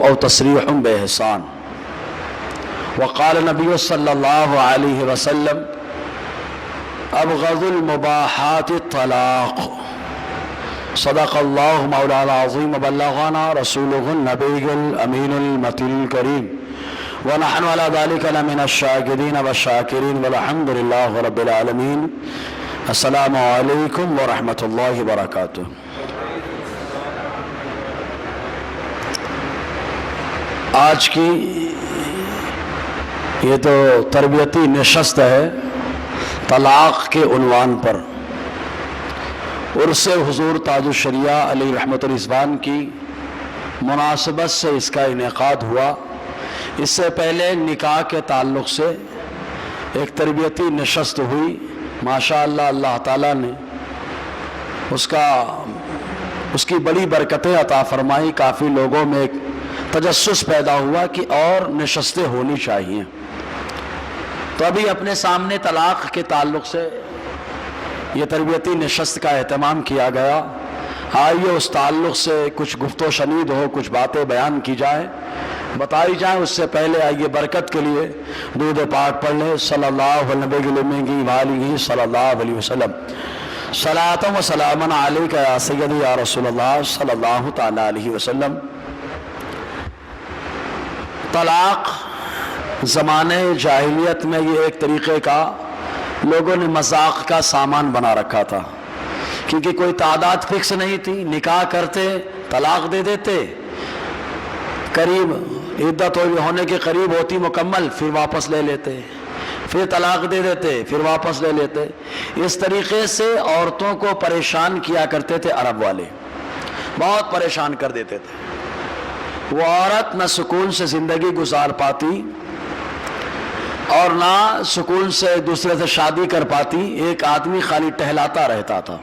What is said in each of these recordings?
أو تسريح بإحسان. وقال النبي صلى الله عليه وسلم أبغض المباحات الطلاق. صدق الله مولانا العظيم وبلغنا رسوله النبي الأمين المتي الكريم ونحن على ذلك لمن الشاكرين والشاكرين والحمد لله رب العالمين. السلام علیکم ورحمۃ اللہ وبرکاتہ. آج کی یہ تو تربیتی نشست ہے طلاق کے عنوان پر. عرس حضور تاج الشریعہ علیہ رحمت الرضوان کی مناسبت سے اس کا انعقاد ہوا. اس سے پہلے نکاح کے تعلق سے ایک تربیتی نشست ہوئی. ماشاءاللہ اللہ تعالیٰ نے اس کی بڑی برکتیں عطا فرمائی. کافی لوگوں میں ایک تجسس پیدا ہوا کہ اور نشستیں ہونی چاہیے. تو ابھی اپنے سامنے طلاق کے تعلق سے یہ تربیتی نشست کا اہتمام کیا گیا. آئیے اس تعلق سے کچھ گفت و شنید ہو, کچھ باتیں بیان کی جائیں, بتائی جائیں. اس سے پہلے آئیے برکت کے لیے درود پاک پڑھ لیں. صلی اللہ علیہ صلی اللہ علیہ وسلم. صلاۃ و سلام علیک یا سیدی یا رسول اللہ صلی اللہ تعالی علیہ وسلم. طلاق زمانے جاہلیت میں یہ ایک طریقے کا لوگوں نے مذاق کا سامان بنا رکھا تھا, کیونکہ کوئی تعداد فکس نہیں تھی. نکاح کرتے طلاق دے دیتے, قریب عدت ہونے کے قریب ہوتی مکمل, پھر واپس لے لیتے, پھر طلاق دے دیتے, پھر واپس لے لیتے. اس طریقے سے عورتوں کو پریشان کیا کرتے تھے عرب والے, بہت پریشان کر دیتے تھے. وہ عورت نہ سکون سے زندگی گزار پاتی اور نہ سکون سے دوسرے سے شادی کر پاتی. ایک آدمی خالی ٹہلاتا رہتا تھا,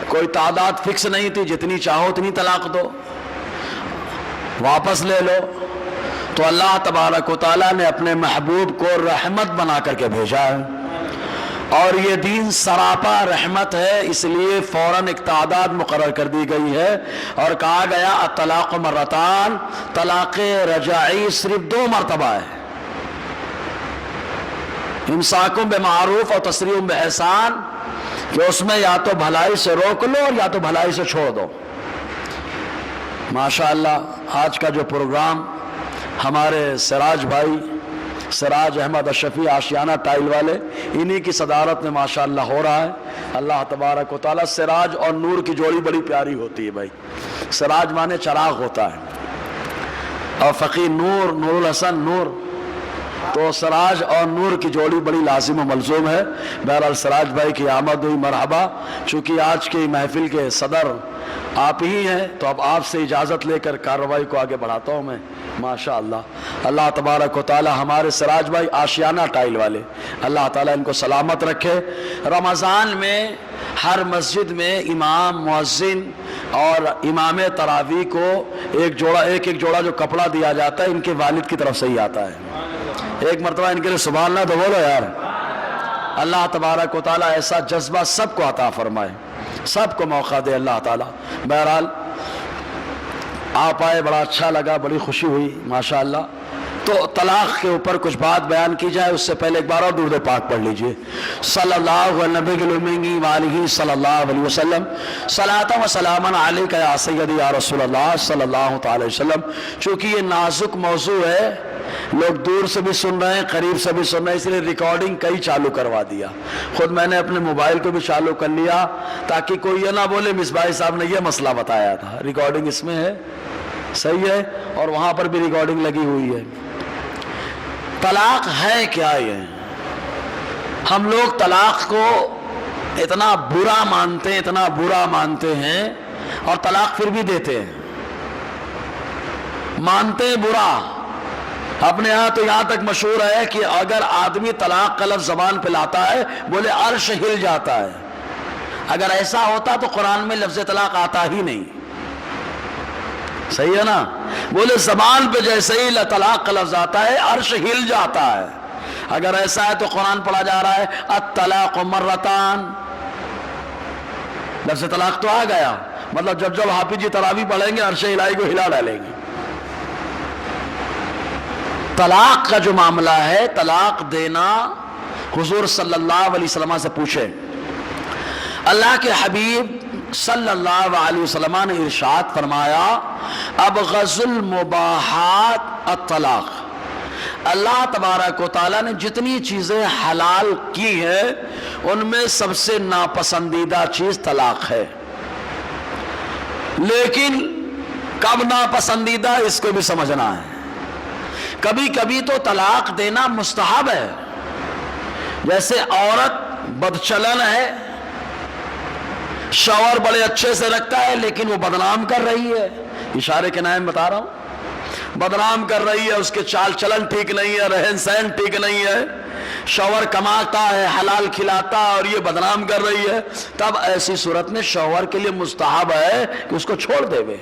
کوئی تعداد فکس نہیں تھی, جتنی چاہو اتنی طلاق دو, واپس لے لو. تو اللہ تبارک و تعالیٰ نے اپنے محبوب کو رحمت بنا کر کے بھیجا ہے, اور یہ دین سراپا رحمت ہے. اس لیے فوراً ایک تعداد مقرر کر دی گئی ہے اور کہا گیا الطلاق مرتان, طلاق رجعی صرف 2 مرتبہ ہے. امساکم بمعروف اور تسریح بإحسان, کہ اس میں یا تو بھلائی سے روک لو اور یا تو بھلائی سے چھوڑ دو. ماشاءاللہ آج کا جو پروگرام ہمارے سراج بھائی, سراج احمد اشرفی آشیانہ ٹائل والے, انہی کی صدارت میں ماشاءاللہ ہو رہا ہے. اللہ تبارک و تعالیٰ. سراج اور نور کی جوڑی بڑی پیاری ہوتی ہے بھائی. سراج مانے چراغ ہوتا ہے, اور فقیر نور, نور الحسن نور, تو سراج اور نور کی جوڑی بڑی لازم و ملزوم ہے. بہرحال سراج بھائی کی آمد ہوئی, مرحبا. چونکہ آج کی محفل کے صدر آپ ہی ہیں, تو اب آپ سے اجازت لے کر کارروائی کو آگے بڑھاتا ہوں میں. ماشاءاللہ اللہ تبارک و تعالی ہمارے سراج بھائی آشیانہ ٹائل والے, اللہ تعالیٰ ان کو سلامت رکھے. رمضان میں ہر مسجد میں امام, مؤذن اور امام تراویح کو ایک جوڑا جو کپڑا دیا جاتا ہے ان کے والد کی طرف سے ہی آتا ہے. ایک مرتبہ ان کے لیے سبحان اللہ تو بولو یار. اللہ تبارک و تعالیٰ ایسا جذبہ سب کو عطا فرمائے, سب کو موقع دے اللہ تعالیٰ. بہرحال آپ آئے, بڑا اچھا لگا, بڑی خوشی ہوئی ماشاءاللہ. تو طلاق کے اوپر کچھ بات بیان کی جائے. اس سے پہلے ایک بار اور درود پاک پڑھ لیجئے. صلی اللہ علیہ صلی اللہ علیہ وسلم. صلاۃ و سلام علیک یا سیدی یا رسول اللہ صلی اللہ تعالی وسلم. چونکہ یہ نازک موضوع ہے, لوگ دور سے بھی سن رہے ہیں, قریب سے بھی سن رہے ہیں, اس لیے ریکارڈنگ کئی چالو کروا دیا. خود میں نے اپنے موبائل کو بھی چالو کر لیا تاکہ کوئی یہ نہ بولے مصباح صاحب نے یہ مسئلہ بتایا تھا. ریکارڈنگ اس میں ہے, صحیح ہے, اور وہاں پر بھی ریکارڈنگ لگی ہوئی ہے. طلاق ہے کیا؟ یہ ہم لوگ طلاق کو اتنا برا مانتے ہیں اور طلاق پھر بھی دیتے ہیں. مانتے ہیں برا. اپنے یہاں تو یہاں تک مشہور ہے کہ اگر آدمی طلاق کا لفظ زبان پہ لاتا ہے بولے عرش ہل جاتا ہے. اگر ایسا ہوتا تو قرآن میں لفظ طلاق آتا ہی نہیں. صحیح ہے نا؟ بولے زبان پہ جیسے ہی طلاق کا لفظ آتا ہے عرش ہل جاتا ہے. اگر ایسا ہے تو قرآن پڑھا جا رہا ہے الطلاق مرتان, لفظ طلاق تو آ گیا. مطلب جب حافظ جی تراویح پڑھیں گے عرش الہی کو ہلا ڈالیں گے. طلاق کا جو معاملہ ہے، طلاق دینا، حضور صلی اللہ علیہ وسلم سے پوچھے، اللہ کے حبیب صلی اللہ علیہ وسلم نے ارشاد فرمایا ابغض المباحات الطلاق، اللہ تبارک و تعالیٰ نے جتنی چیزیں حلال کی ہیں ان میں سب سے ناپسندیدہ چیز طلاق ہے، لیکن کب ناپسندیدہ اس کو بھی سمجھنا ہے۔ کبھی کبھی تو طلاق دینا مستحب ہے، جیسے عورت بدچلن ہے، شوہر بڑے اچھے سے رکھتا ہے لیکن وہ بدنام کر رہی ہے، اشارے کے نام بتا رہا ہوں، بدنام کر رہی ہے، اس کے چال چلن ٹھیک نہیں ہے، رہن سہن ٹھیک نہیں ہے، شوہر کماتا ہے، حلال کھلاتا اور یہ بدنام کر رہی ہے، تب ایسی صورت میں شوہر کے لیے مستحب ہے کہ اس کو چھوڑ دے وے،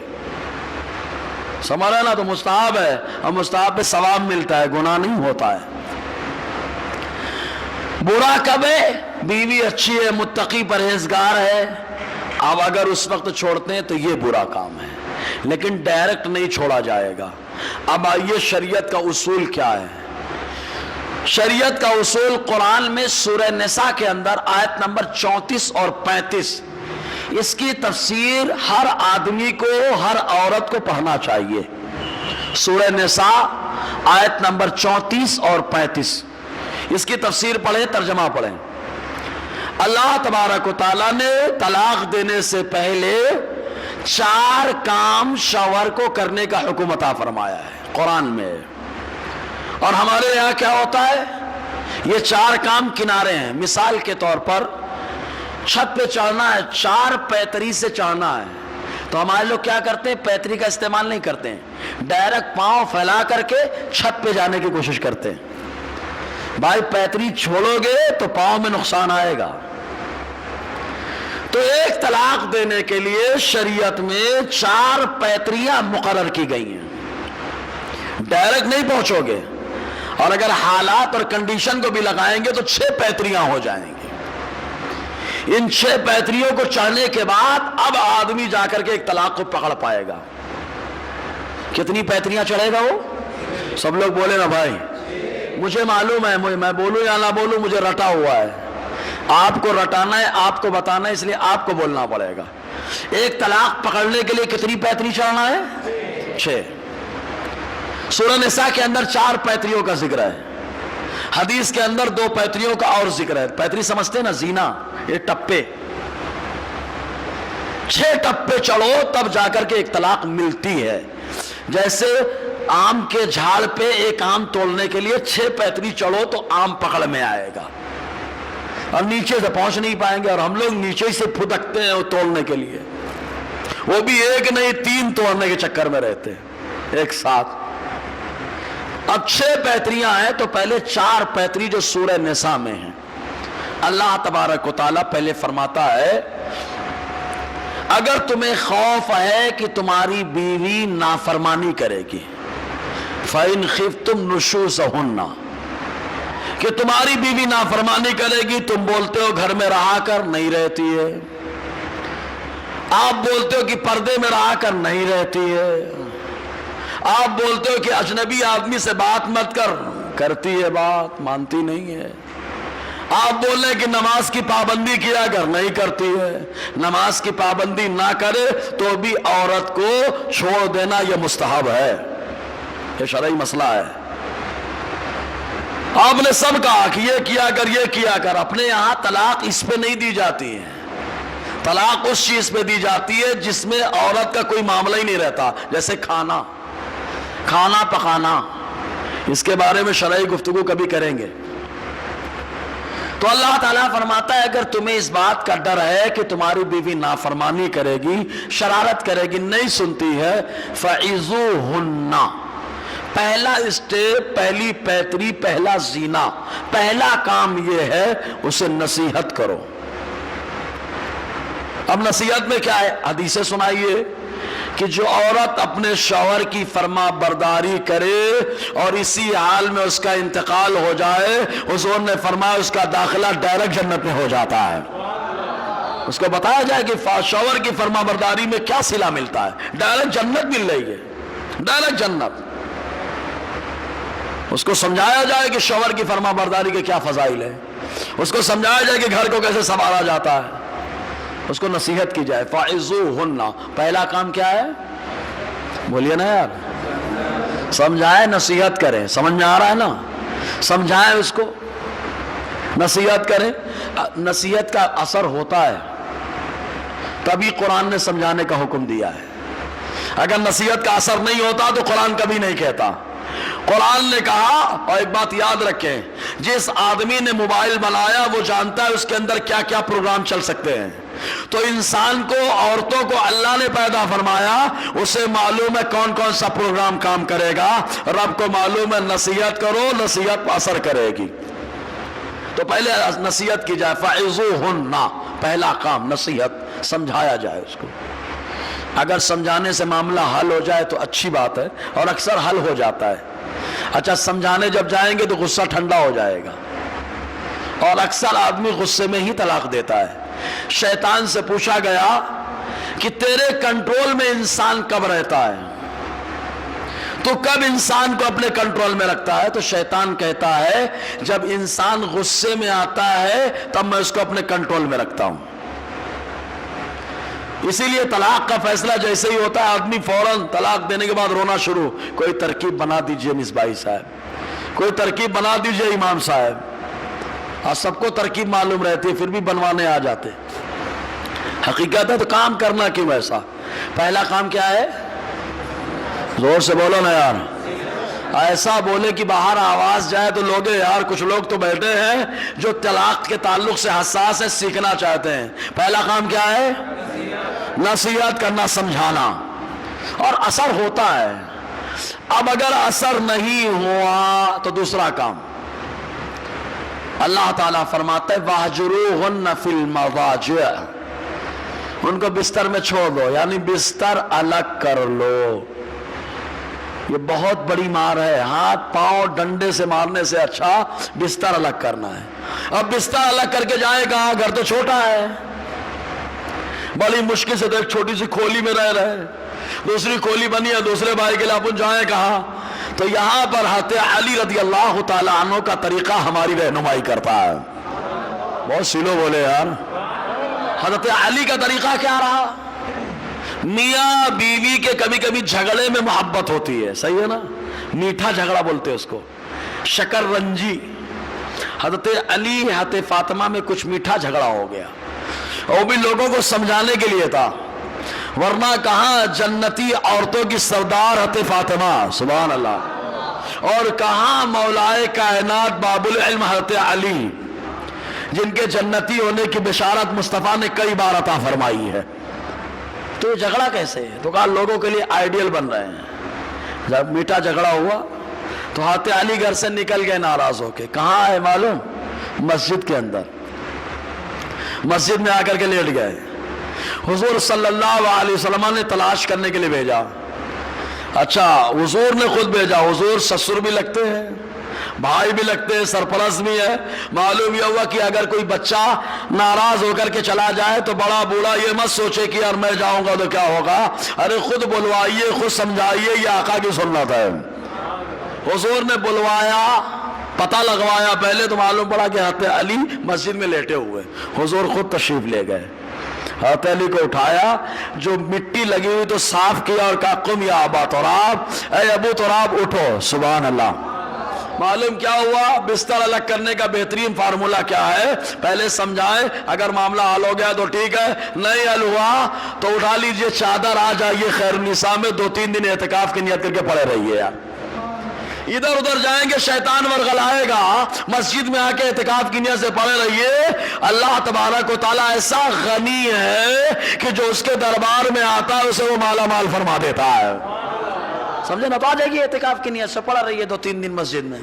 سمجھ رہے نا؟ تو مستحب ہے، اور مستحب پہ ثواب ملتا ہے، گناہ نہیں ہوتا ہے۔ برا کب ہے؟ بیوی اچھی ہے، متقی پرہیزگار ہے، اب اگر اس وقت چھوڑتے ہیں تو یہ برا کام ہے، لیکن ڈائریکٹ نہیں چھوڑا جائے گا۔ اب آئیے شریعت کا اصول کیا ہے؟ شریعت کا اصول قرآن میں سورہ نساء کے اندر آیت نمبر 34 اور 35، اس کی تفسیر ہر آدمی کو، ہر عورت کو پڑھنا چاہیے۔ سورہ نساء آیت نمبر 34 اور 35، اس کی تفسیر پڑھیں، ترجمہ پڑھیں۔ اللہ تبارک و تعالیٰ نے طلاق دینے سے پہلے 4 کام شوہر کو کرنے کا حکم عطا فرمایا ہے قرآن میں، اور ہمارے یہاں کیا ہوتا ہے؟ یہ 4 کام کنارے ہیں۔ مثال کے طور پر چھت پہ چڑھنا ہے، 4 پیتری سے چڑھنا ہے، تو ہمارے لوگ کیا کرتے ہیں؟ پیتری کا استعمال نہیں کرتے ہیں، ڈائریکٹ پاؤں پھیلا کر کے چھت پہ جانے کی کوشش کرتے ہیں۔ بھائی پیتری چھوڑو گے تو پاؤں میں نقصان آئے گا۔ تو ایک طلاق دینے کے لیے شریعت میں 4 پیتریاں مقرر کی گئی ہیں، ڈائریکٹ نہیں پہنچو گے، اور اگر حالات اور کنڈیشن کو بھی لگائیں گے تو 6 پیتریاں ہو جائیں گی۔ ان 6 پیتریوں کو چڑھنے کے بعد اب آدمی جا کر کے ایک طلاق کو پکڑ پائے گا۔ کتنی پیتریاں چڑھے گا وہ؟ سب لوگ بولے نا بھائی، مجھے معلوم ہے، میں بولوں یا نہ بولوں مجھے رٹا ہوا ہے، آپ کو رٹانا ہے، آپ کو بتانا ہے، اس لیے آپ کو بولنا پڑے گا۔ ایک طلاق پکڑنے کے لیے کتنی پیتری چڑھنا ہے؟ 6۔ سورہ نساء کے اندر 4 پیتریوں کا ذکر ہے، حدیث کے اندر 2 پیتریوں کا اور ذکر ہے۔ پیتری سمجھتے ہیں نا؟ زینا، یہ ٹپے، 6 ٹپے چڑھو تب جا کر کے ایک طلاق ملتی ہے۔ جیسے آم کے جھاڑ پہ ایک آم تولنے کے لیے 6 پیتری چڑھو تو آم پکڑ میں آئے گا، اور نیچے سے پہنچ نہیں پائیں گے، اور ہم لوگ نیچے سے پھدکتے ہیں وہ توڑنے کے لیے، وہ بھی ایک نہیں 3 توڑنے کے چکر میں رہتے ہیں ایک ساتھ۔ اب 6 پیتریاں ہیں تو پہلے 4 پیتری جو سورہ نساء میں ہیں، اللہ تبارک و تعالیٰ پہلے فرماتا ہے اگر تمہیں خوف ہے کہ تمہاری بیوی نافرمانی کرے گی، فَإِنْ خِفْتُمْ نُشُوزَهُنَّ، کہ تمہاری بیوی نافرمانی کرے گی، تم بولتے ہو گھر میں رہا کر، نہیں رہتی ہے، آپ بولتے ہو کہ پردے میں رہا کر، نہیں رہتی ہے، آپ بولتے ہو کہ اجنبی آدمی سے بات مت کر، کرتی ہے بات، مانتی نہیں ہے، آپ بول رہے ہیں کہ نماز کی پابندی کیا کر، نہیں کرتی ہے، نماز کی پابندی نہ کرے تو بھی عورت کو چھوڑ دینا یہ مستحب ہے، یہ شرعی مسئلہ ہے۔ آپ نے سب کہا کہ یہ کیا کر، یہ کیا کر، اپنے یہاں طلاق اس پہ نہیں دی جاتی ہے، طلاق اس چیز پہ دی جاتی ہے جس میں عورت کا کوئی معاملہ ہی نہیں رہتا، جیسے کھانا پکانا، اس کے بارے میں شرعی گفتگو کبھی کریں گے۔ تو اللہ تعالیٰ فرماتا ہے اگر تمہیں اس بات کا ڈر ہے کہ تمہاری بیوی نافرمانی کرے گی، شرارت کرے گی، نہیں سنتی ہے، فَعِذُوهُنَّ، پہلا اسٹیپ، پہلی پیتری، پہلا زینا، پہلا کام یہ ہے اسے نصیحت کرو۔ اب نصیحت میں کیا ہے؟ حدیثیں سنائیے کہ جو عورت اپنے شوہر کی فرما برداری کرے اور اسی حال میں اس کا انتقال ہو جائے، حضور نے فرمایا اس کا داخلہ ڈائریکٹ جنت میں ہو جاتا ہے۔ اس کو بتایا جائے کہ شوہر کی فرما برداری میں کیا صلہ ملتا ہے، ڈائریکٹ جنت مل رہی ہے، ڈائریکٹ جنت۔ اس کو سمجھایا جائے کہ شوہر کی فرما برداری کے کیا فضائل ہیں، اس کو سمجھایا جائے کہ گھر کو کیسے سنبھالا جاتا ہے، اس کو نصیحت کی جائے۔ فَعِظُوهُنَّ، پہلا کام کیا ہے؟ بولیے نا یار، سمجھائیں، نصیحت کریں۔ سمجھ میں آ رہا ہے نا؟ سمجھائیں اس کو، نصیحت کریں۔ نصیحت کا اثر ہوتا ہے تبھی قرآن نے سمجھانے کا حکم دیا ہے۔ اگر نصیحت کا اثر نہیں ہوتا تو قرآن کبھی نہیں کہتا۔ قرآن نے کہا، اور ایک بات یاد رکھیں، جس آدمی نے موبائل بنایا وہ جانتا ہے اس کے اندر کیا کیا پروگرام چل سکتے ہیں۔ تو انسان کو، عورتوں کو اللہ نے پیدا فرمایا، اسے معلوم ہے کون کون سا پروگرام کام کرے گا۔ رب کو معلوم ہے نصیحت کرو، نصیحت پر اثر کرے گی۔ تو پہلے نصیحت کی جائے، فَعِظُوهُنَّ، پہلا کام نصیحت، سمجھایا جائے اس کو۔ اگر سمجھانے سے معاملہ حل ہو جائے تو اچھی بات ہے، اور اکثر حل ہو جاتا ہے۔ اچھا، سمجھانے جب جائیں گے تو غصہ ٹھنڈا ہو جائے گا، اور اکثر آدمی غصے میں ہی طلاق دیتا ہے۔ شیطان سے پوچھا گیا کہ تیرے کنٹرول میں انسان کب رہتا ہے، تو کب انسان کو اپنے کنٹرول میں رکھتا ہے؟ تو شیطان کہتا ہے جب انسان غصے میں آتا ہے تب میں اس کو اپنے کنٹرول میں رکھتا ہوں۔ اسی لیے طلاق کا فیصلہ جیسے ہی ہوتا ہے آدمی فوراً طلاق دینے کے بعد رونا شروع۔ کوئی ترکیب بنا دیجئے مصباحی صاحب، کوئی ترکیب بنا دیجئے امام صاحب۔ اور سب کو ترکیب معلوم رہتی ہے پھر بھی بنوانے آ جاتے۔ حقیقت ہے تو کام کرنا کیوں ایسا؟ پہلا کام کیا ہے؟ زور سے بولو نا یار، ایسا بولے کہ باہر آواز جائے تو لوگ، یار کچھ لوگ تو بیٹھے ہیں جو طلاق کے تعلق سے حساس ہے، سیکھنا چاہتے ہیں۔ پہلا کام کیا ہے؟ نصیحت کرنا، سمجھانا، اور اثر ہوتا ہے۔ اب اگر اثر نہیں ہوا تو دوسرا کام، اللہ تعالیٰ فرماتا ہے وَاهْجُرُوهُنَّ فِي الْمَضَاجِعِ، ان کو بستر میں چھوڑ دو، یعنی بستر الگ کر لو۔ یہ بہت بڑی مار ہے، ہاتھ پاؤں ڈنڈے سے مارنے سے اچھا بستر الگ کرنا ہے۔ اب بستر الگ کر کے جائے کہاں؟ گھر تو چھوٹا ہے، بڑی مشکل سے تو ایک چھوٹی سی کھولی میں رہ رہے، دوسری کھولی بنی ہے دوسرے بھائی کے لیے، اپن جائیں کہاں؟ تو یہاں پر حضرت علی رضی اللہ تعالی عنہ کا طریقہ ہماری رہنمائی کرتا ہے۔ بہت سیلو بولے یار، حضرت علی کا طریقہ کیا رہا؟ میاں بیوی کے کبھی کبھی جھگڑے میں محبت ہوتی ہے، صحیح ہے نا، میٹھا جھگڑا بولتے اس کو، شکر رنجی۔ حضرت علی حضرت فاطمہ میں کچھ میٹھا جھگڑا ہو گیا، وہ بھی لوگوں کو سمجھانے کے لیے تھا، ورنہ کہاں جنتی عورتوں کی سردار حضرت فاطمہ، سبحان اللہ، اور کہاں مولائے کائنات باب العلم حضرت علی، جن کے جنتی ہونے کی بشارت مصطفیٰ نے کئی بار عطا فرمائی ہے۔ تو یہ جھگڑا کیسے ہے؟ تو کہا لوگوں کے لیے آئیڈیل بن رہے ہیں۔ جب میٹھا جھگڑا ہوا تو حضرت علی گھر سے نکل گئے ناراض ہو کے، کہاں ہے معلوم؟ مسجد کے اندر، مسجد میں آ کر کے لیٹ گئے۔ حضور صلی اللہ علیہ وسلم نے تلاش کرنے کے لیے بھیجا۔ اچھا، حضور نے خود بھیجا، حضور سسر بھی لگتے ہیں، بھائی بھی لگتے ہیں، سرپرست بھی ہے۔ معلوم یہ ہوا کہ اگر کوئی بچہ ناراض ہو کر کے چلا جائے تو بڑا بوڑھا یہ مت سوچے کہ یار میں جاؤں گا تو کیا ہوگا، ارے خود بلوائیے، خود سمجھائیے، یہ آقا کی سنت ہے۔ حضور نے بلوایا، پتہ لگوایا، پہلے تو معلوم پڑا کہ حضرت علی مسجد میں لیٹے ہوئے، حضور خود تشریف لے گئے، حضرت علی کو اٹھایا، جو مٹی لگی ہوئی تو صاف کیا اور کہا قم یا ابا تراب، اے ابو تراب اٹھو، سبحان اللہ۔ معلوم کیا ہوا؟ بستر الگ کرنے کا بہترین فارمولہ کیا ہے؟ پہلے سمجھائیں، اگر معاملہ حل ہو گیا تو ٹھیک ہے، نہیں حل ہوا تو اٹھا لیجئے چادر، آ جائیے خیر النساء میں، 2-3 دن اعتکاف کی نیت کر کے پڑے رہیے یار۔ ادھر ادھر جائیں گے شیطان ورغلائے گا، مسجد میں آ کے اعتکاف کی نیت سے پڑے رہیے۔ اللہ تبارک و تعالیٰ ایسا غنی ہے کہ جو اس کے دربار میں آتا ہے اسے وہ مالا مال فرما دیتا ہے، سمجھے نا؟ تو آ جائے گی اعتکاف کی نیت سے، پڑا رہیے 2-3 دن مسجد میں۔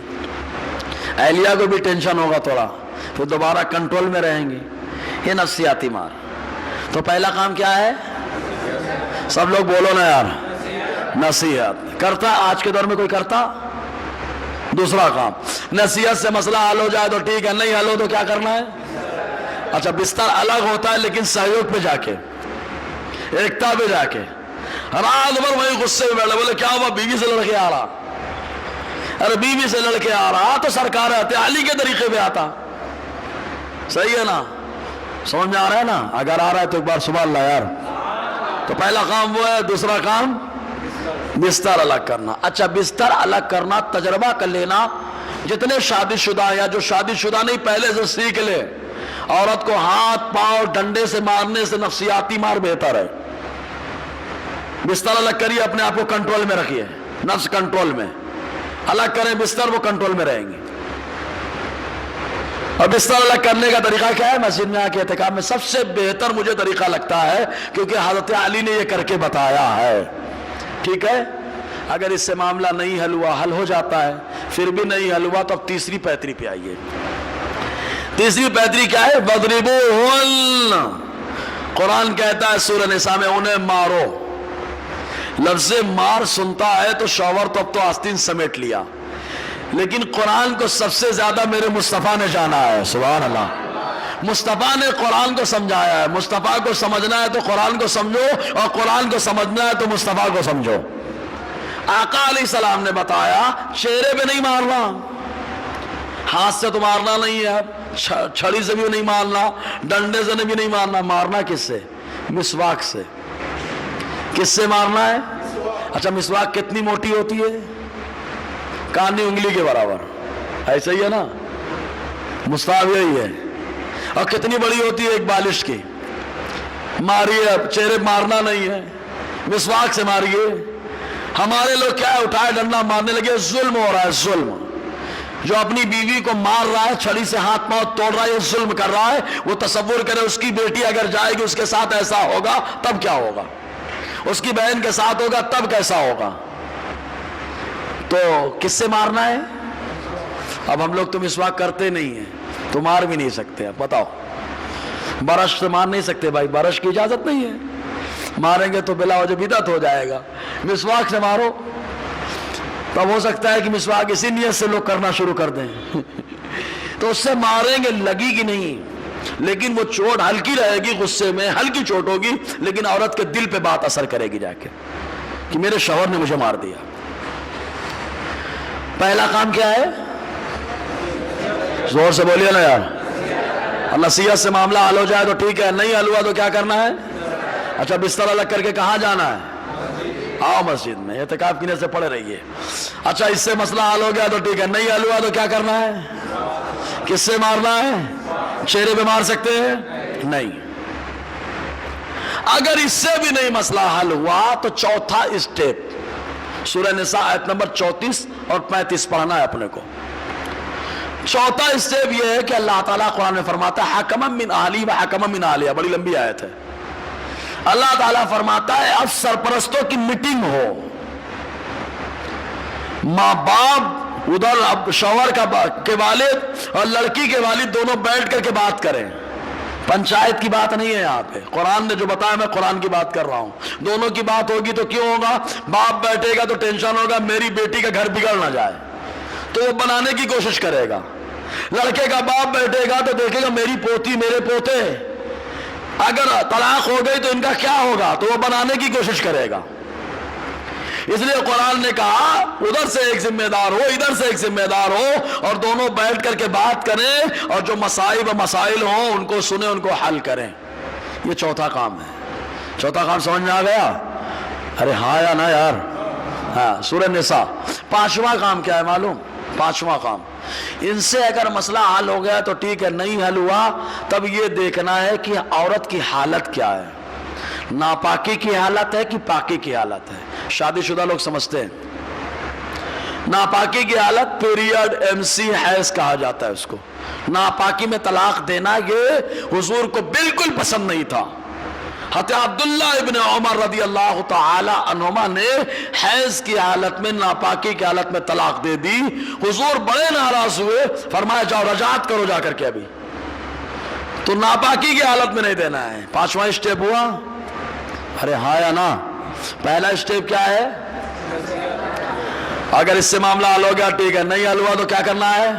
اہلیہ کو بھی ٹینشن ہوگا تھوڑا، پھر دوبارہ کنٹرول میں رہیں گی۔ یہ نفسیاتی مار۔ تو پہلا کام کیا ہے؟ سب لوگ بولو نا یار، نصیحت کرتا۔ آج کے دور میں کوئی کرتا؟ دوسرا کام، نصیحت سے مسئلہ حل ہو جائے تو ٹھیک ہے، نہیں حل ہو تو کیا کرنا ہے؟ اچھا، بستر الگ ہوتا ہے لیکن سہیوگ پہ جا کے، ایکتا پہ جا کے، رات بھر وہی غصے میں بیٹھے، بولے کیا ہوا؟ بیوی سے لڑ کے آ رہا، ارے بیوی سے لڑکے آ رہا تو سرکار علی کے طریقے پہ آتا. صحیح ہے نا؟ سمجھ میں آ رہا ہے نا؟ اگر آ رہا ہے تو ایک بار سبحان اللہ یار. تو پہلا کام وہ ہے. دوسرا کام بستر الگ کرنا. اچھا بستر الگ کرنا تجربہ کر لینا. جتنے شادی شدہ یا جو شادی شدہ نہیں پہلے سے سیکھ لے. عورت کو ہاتھ پاؤں ڈنڈے سے مارنے سے نفسیاتی مار بہتر ہے. بستر الگ کریے, اپنے آپ کو کنٹرول میں رکھیے, نفس کنٹرول میں. الگ کریں بستر, وہ کنٹرول میں رہیں گی. اور بستر الگ کرنے کا طریقہ کیا ہے؟ مسجد میں آ کے اعتکاف میں سب سے بہتر مجھے طریقہ لگتا ہے, کیونکہ حضرت علی نے یہ کر کے بتایا ہے. ٹھیک ہے, اگر اس سے معاملہ نہیں حل ہوا, حل ہو جاتا ہے, پھر بھی نہیں حل ہوا تو اب تیسری پیتری پہ آئیے. تیسری پیتری کیا ہے؟ وَضْرِبُوهُنَّ. قرآن کہتا ہے سورہ نساء میں انہیں مارو. لفظ مار سنتا ہے تو شوہر تو اب تو آستین سمیٹ لیا, لیکن قرآن کو سب سے زیادہ میرے مصطفیٰ نے جانا ہے. سبحان اللہ. مصطفیٰ نے قرآن کو سمجھایا ہے. مصطفیٰ کو سمجھنا ہے تو قرآن کو سمجھو, اور قرآن کو سمجھنا ہے تو مصطفیٰ کو سمجھو. آقا علیہ السلام نے بتایا چہرے پہ نہیں مارنا, ہاتھ سے تو مارنا نہیں ہے, چھڑی سے بھی نہیں مارنا, ڈنڈے سے بھی نہیں مارنا. مارنا کس سے؟ مسواک سے. کس سے مارنا ہے؟ اچھا مسواک کتنی موٹی ہوتی ہے؟ کانی انگلی کے برابر. ایسا ہی ہے نا, مصحف یہی ہے. اور کتنی بڑی ہوتی ہے؟ ایک بالش کی. ماریے, اب چہرے مارنا نہیں ہے, مسواک سے ماریے. ہمارے لوگ کیا ہے, اٹھائے ڈنڈا مارنے لگے. ظلم ہو رہا ہے, ظلم. جو اپنی بیوی کو مار رہا ہے, چھڑی سے ہاتھ پاؤں توڑ رہا ہے, یہ ظلم کر رہا ہے. وہ تصور کرے اس کی بیٹی اگر جائے گی اس کے ساتھ ایسا ہوگا تب کیا ہوگا, اس کی بہن کے ساتھ ہوگا تب کیسا ہوگا. تو کس سے مارنا ہے؟ اب ہم لوگ تو مسواک کرتے نہیں ہیں تو مار بھی نہیں سکتے. اب بتاؤ, برش سے مار نہیں سکتے بھائی, برش کی اجازت نہیں ہے. ماریں گے تو بلا وجہ بدعت ہو جائے گا. مسواک سے مارو. تب ہو سکتا ہے کہ مسواک اسی نیت سے لوگ کرنا شروع کر دیں تو اس سے ماریں گے, لگی گی نہیں, لیکن وہ چوٹ ہلکی رہے گی, غصے میں ہلکی چوٹ ہوگی, لیکن عورت کے دل پہ بات اثر کرے گی جا کے کہ میرے شوہر نے مجھے مار دیا. پہلا کام کیا ہے؟ زور سے بولیے نا یار. نصیحت سے معاملہ حل ہو جائے تو ٹھیک ہے, نہیں حل ہوا تو کیا کرنا ہے؟ اچھا بستر الگ کر کے کہاں جانا ہے؟ آؤ مسجد میں, اعتکاف کی نیت سے پڑے رہیے. اچھا اس سے مسئلہ حل ہو گیا تو ٹھیک ہے, نہیں حل ہوا تو کیا کرنا ہے؟ کس سے مارنا ہے؟ چہرے پہ مار سکتے ہیں؟ نہیں. اگر اس سے بھی نہیں مسئلہ حل ہوا تو چوتھا اسٹیپ سورہ نساء آیت نمبر 34 اور 35 پڑھنا ہے اپنے کو. چوتھا اسٹیپ یہ ہے کہ اللہ تعالیٰ قرآن میں فرماتا ہے حکما من اہلی و حکما من اہلیہ. بڑی لمبی آیت ہے. اللہ تعالیٰ فرماتا ہے اب سرپرستوں کی میٹنگ ہو, ماں باپ ادھر, اب شوہر کے والد اور لڑکی کے والد دونوں بیٹھ کر کے بات کریں. پنچایت کی بات نہیں ہے یہاں پہ, قرآن نے جو بتایا میں قرآن کی بات کر رہا ہوں. دونوں کی بات ہوگی تو کیوں ہوگا؟ باپ بیٹھے گا تو ٹینشن ہوگا میری بیٹی کا گھر بگڑ نہ جائے, تو وہ بنانے کی کوشش کرے گا. لڑکے کا باپ بیٹھے گا تو دیکھے گا میری پوتی میرے پوتے اگر طلاق ہو گئی تو ان کا کیا ہوگا, تو وہ بنانے کی کوشش کرے گا. اس لیے قرآن نے کہا ادھر سے ایک ذمہ دار ہو, ادھر سے ایک ذمہ دار ہو, اور دونوں بیٹھ کر کے بات کریں, اور جو مصائب و مسائل ہوں ان کو سنیں, ان کو حل کریں. یہ چوتھا کام ہے. چوتھا کام سمجھ میں آ گیا؟ ارے ہاں یا نا یار؟ ہاں. سورہ نساء. پانچواں کام کیا ہے معلوم؟ پانچواں کام, ان سے اگر مسئلہ حل ہو گیا تو ٹھیک ہے, نہیں حل ہوا تب یہ دیکھنا ہے کہ عورت کی حالت کیا ہے. ناپاکی کی حالت ہے کہ پاکی کی حالت ہے؟ شادی شدہ لوگ سمجھتے ہیں ناپاکی کی حالت پیریڈ MC حیض کہا جاتا ہے اس کو. ناپاکی میں طلاق دینا یہ حضور کو بالکل پسند نہیں تھا. حضرت عبداللہ ابن عمر رضی اللہ تعالی عنہما نے حیض کی حالت میں, ناپاکی کی حالت میں طلاق دے دی. حضور بڑے ناراض ہوئے, فرمایا جاؤ رجعت کرو جا کر کے. ابھی تو ناپاکی کی حالت میں نہیں دینا ہے. پانچواں اسٹیپ ہوا. ارے ہاں یا نا؟ پہلا اسٹیپ کیا ہے؟ اگر اس سے معاملہ حل ہو گیا ٹھیک ہے, نہیں حل ہوا تو کیا کرنا ہے؟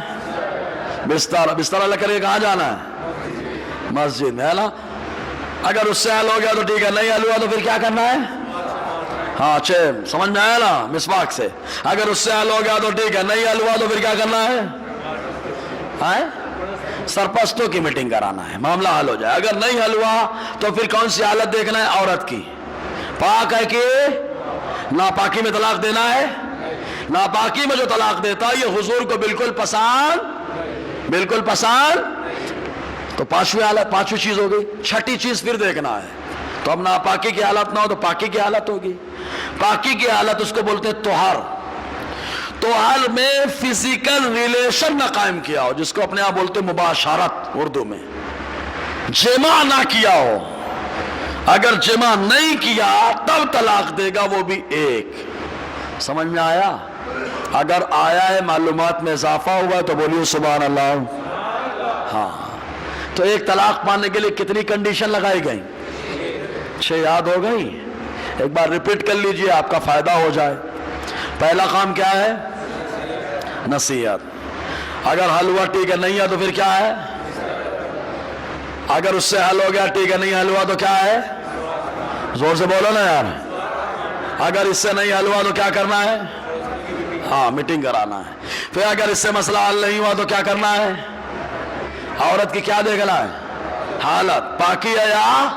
بستر الگ کر کے کہاں جانا ہے؟ مسجد میں. نا اگر اس سے حل ہو گیا تو ٹھیک ہے, نہیں حل ہوا تو پھر کیا کرنا ہے؟ ہاں اچھے سمجھ میں آیا نا، مسواک سے اگر اس سے حل ہو گیا تو ٹھیک ہے، نہیں حل ہوا تو پھر کیا کرنا ہے؟ سرپرستوں کی میٹنگ کرانا ہے، معاملہ حل ہو جائے۔ اگر نہیں حل ہوا تو پھر کون سی حالت دیکھنا ہے؟ عورت کی پاک ہے کہ ناپاکی میں طلاق دینا ہے؟ ناپاکی میں جو طلاق دیتا ہے یہ حضور کو بالکل پسند تو پانچویں حالت، پانچویں چیز ہو گئی۔ چھٹی چیز پھر دیکھنا ہے، تو اب ناپاکی کی حالت نہ ہو تو پاکی کی حالت ہوگی۔ پاکی کی حالت اس کو بولتے ہیں طہر۔ طہر میں فزیکل ریلیشن نہ قائم کیا ہو، جس کو اپنے آپ بولتے ہیں مباشرت اردو میں، جمع نہ کیا ہو۔ اگر جمع نہیں کیا تب طلاق دے گا، وہ بھی ایک۔ سمجھ میں آیا؟ اگر آیا ہے معلومات میں اضافہ ہوا تو بولیے سبحان اللہ۔ ہاں، تو ایک طلاق پانے کے لیے کتنی کنڈیشن لگائی گئی؟ 6 یاد ہو گئی؟ ایک بار ریپیٹ کر لیجئے، آپ کا فائدہ ہو جائے۔ پہلا کام کیا ہے؟ نصیحت۔ اگر حل ہوا ٹھیک ہے، نہیں ہے تو پھر کیا ہے؟ اگر اس سے حل ہو گیا ٹھیک ہے، نہیں حل ہوا تو کیا ہے؟ زور سے بولو نا یار۔ اگر اس سے نہیں حل ہوا تو کیا کرنا ہے؟ ہاں، میٹنگ کرانا ہے۔ پھر اگر اس سے مسئلہ حل نہیں ہوا تو کیا کرنا ہے؟ عورت کی کیا دیکھنا ہے؟ حالت پاکی ہے یا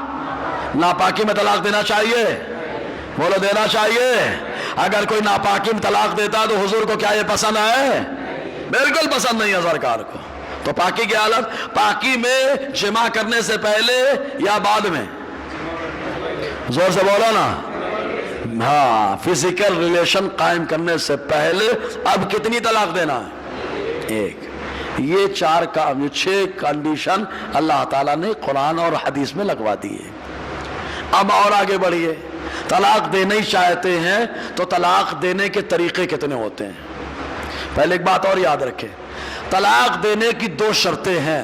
ناپاکی میں طلاق دینا چاہیے؟ بولو دینا چاہیے۔ اگر کوئی ناپاکی میں طلاق دیتا تو حضور کو کیا یہ پسند ہے؟ بالکل پسند نہیں ہے سرکار کو۔ تو پاکی کی حالت، پاکی میں جمع کرنے سے پہلے یا بعد میں؟ زور سے بولو نا۔ ہاں، فزیکل ریلیشن قائم کرنے سے پہلے۔ اب کتنی طلاق دینا ہے؟ ایک۔ یہ 6 کنڈیشن اللہ تعالیٰ نے قرآن اور حدیث میں لگوا دی ہے۔ اب اور آگے بڑھیے، طلاق دینا ہی چاہتے ہیں تو طلاق دینے کے طریقے کتنے ہوتے ہیں؟ پہلے ایک بات اور یاد رکھیں، طلاق دینے کی 2 شرطیں ہیں: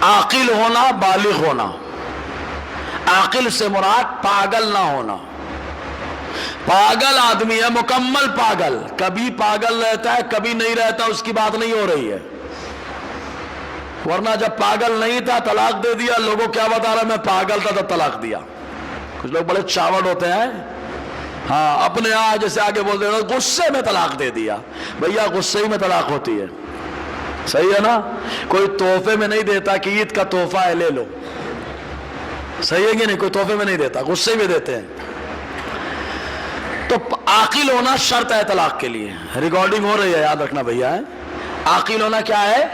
عاقل ہونا، بالغ ہونا۔ عاقل سے مراد پاگل نہ ہونا۔ پاگل آدمی ہے، مکمل پاگل، کبھی پاگل رہتا ہے کبھی نہیں رہتا، اس کی بات نہیں ہو رہی ہے۔ ورنہ جب پاگل نہیں تھا طلاق دے دیا، لوگوں کیا بتا رہا ہے؟ میں پاگل تھا تب طلاق دیا۔ کچھ لوگ بڑے چاوڑ ہوتے ہیں، ہاں، اپنے جیسے آگے بول دے رہے غصے میں طلاق دے دیا۔ بھیا غصے ہی میں طلاق ہوتی ہے، صحیح ہے نا؟ کوئی تحفے میں نہیں دیتا کہ عید کا تحفہ ہے لے لو، صحیح ہے کہ نہیں؟ کوئی تحفے میں نہیں دیتا، غصے میں دیتے ہیں۔ تو عاقل ہونا شرط ہے طلاق کے لیے۔ ریکارڈنگ ہو رہی ہے، یاد رکھنا بھیا۔ عاقل ہونا کیا ہے؟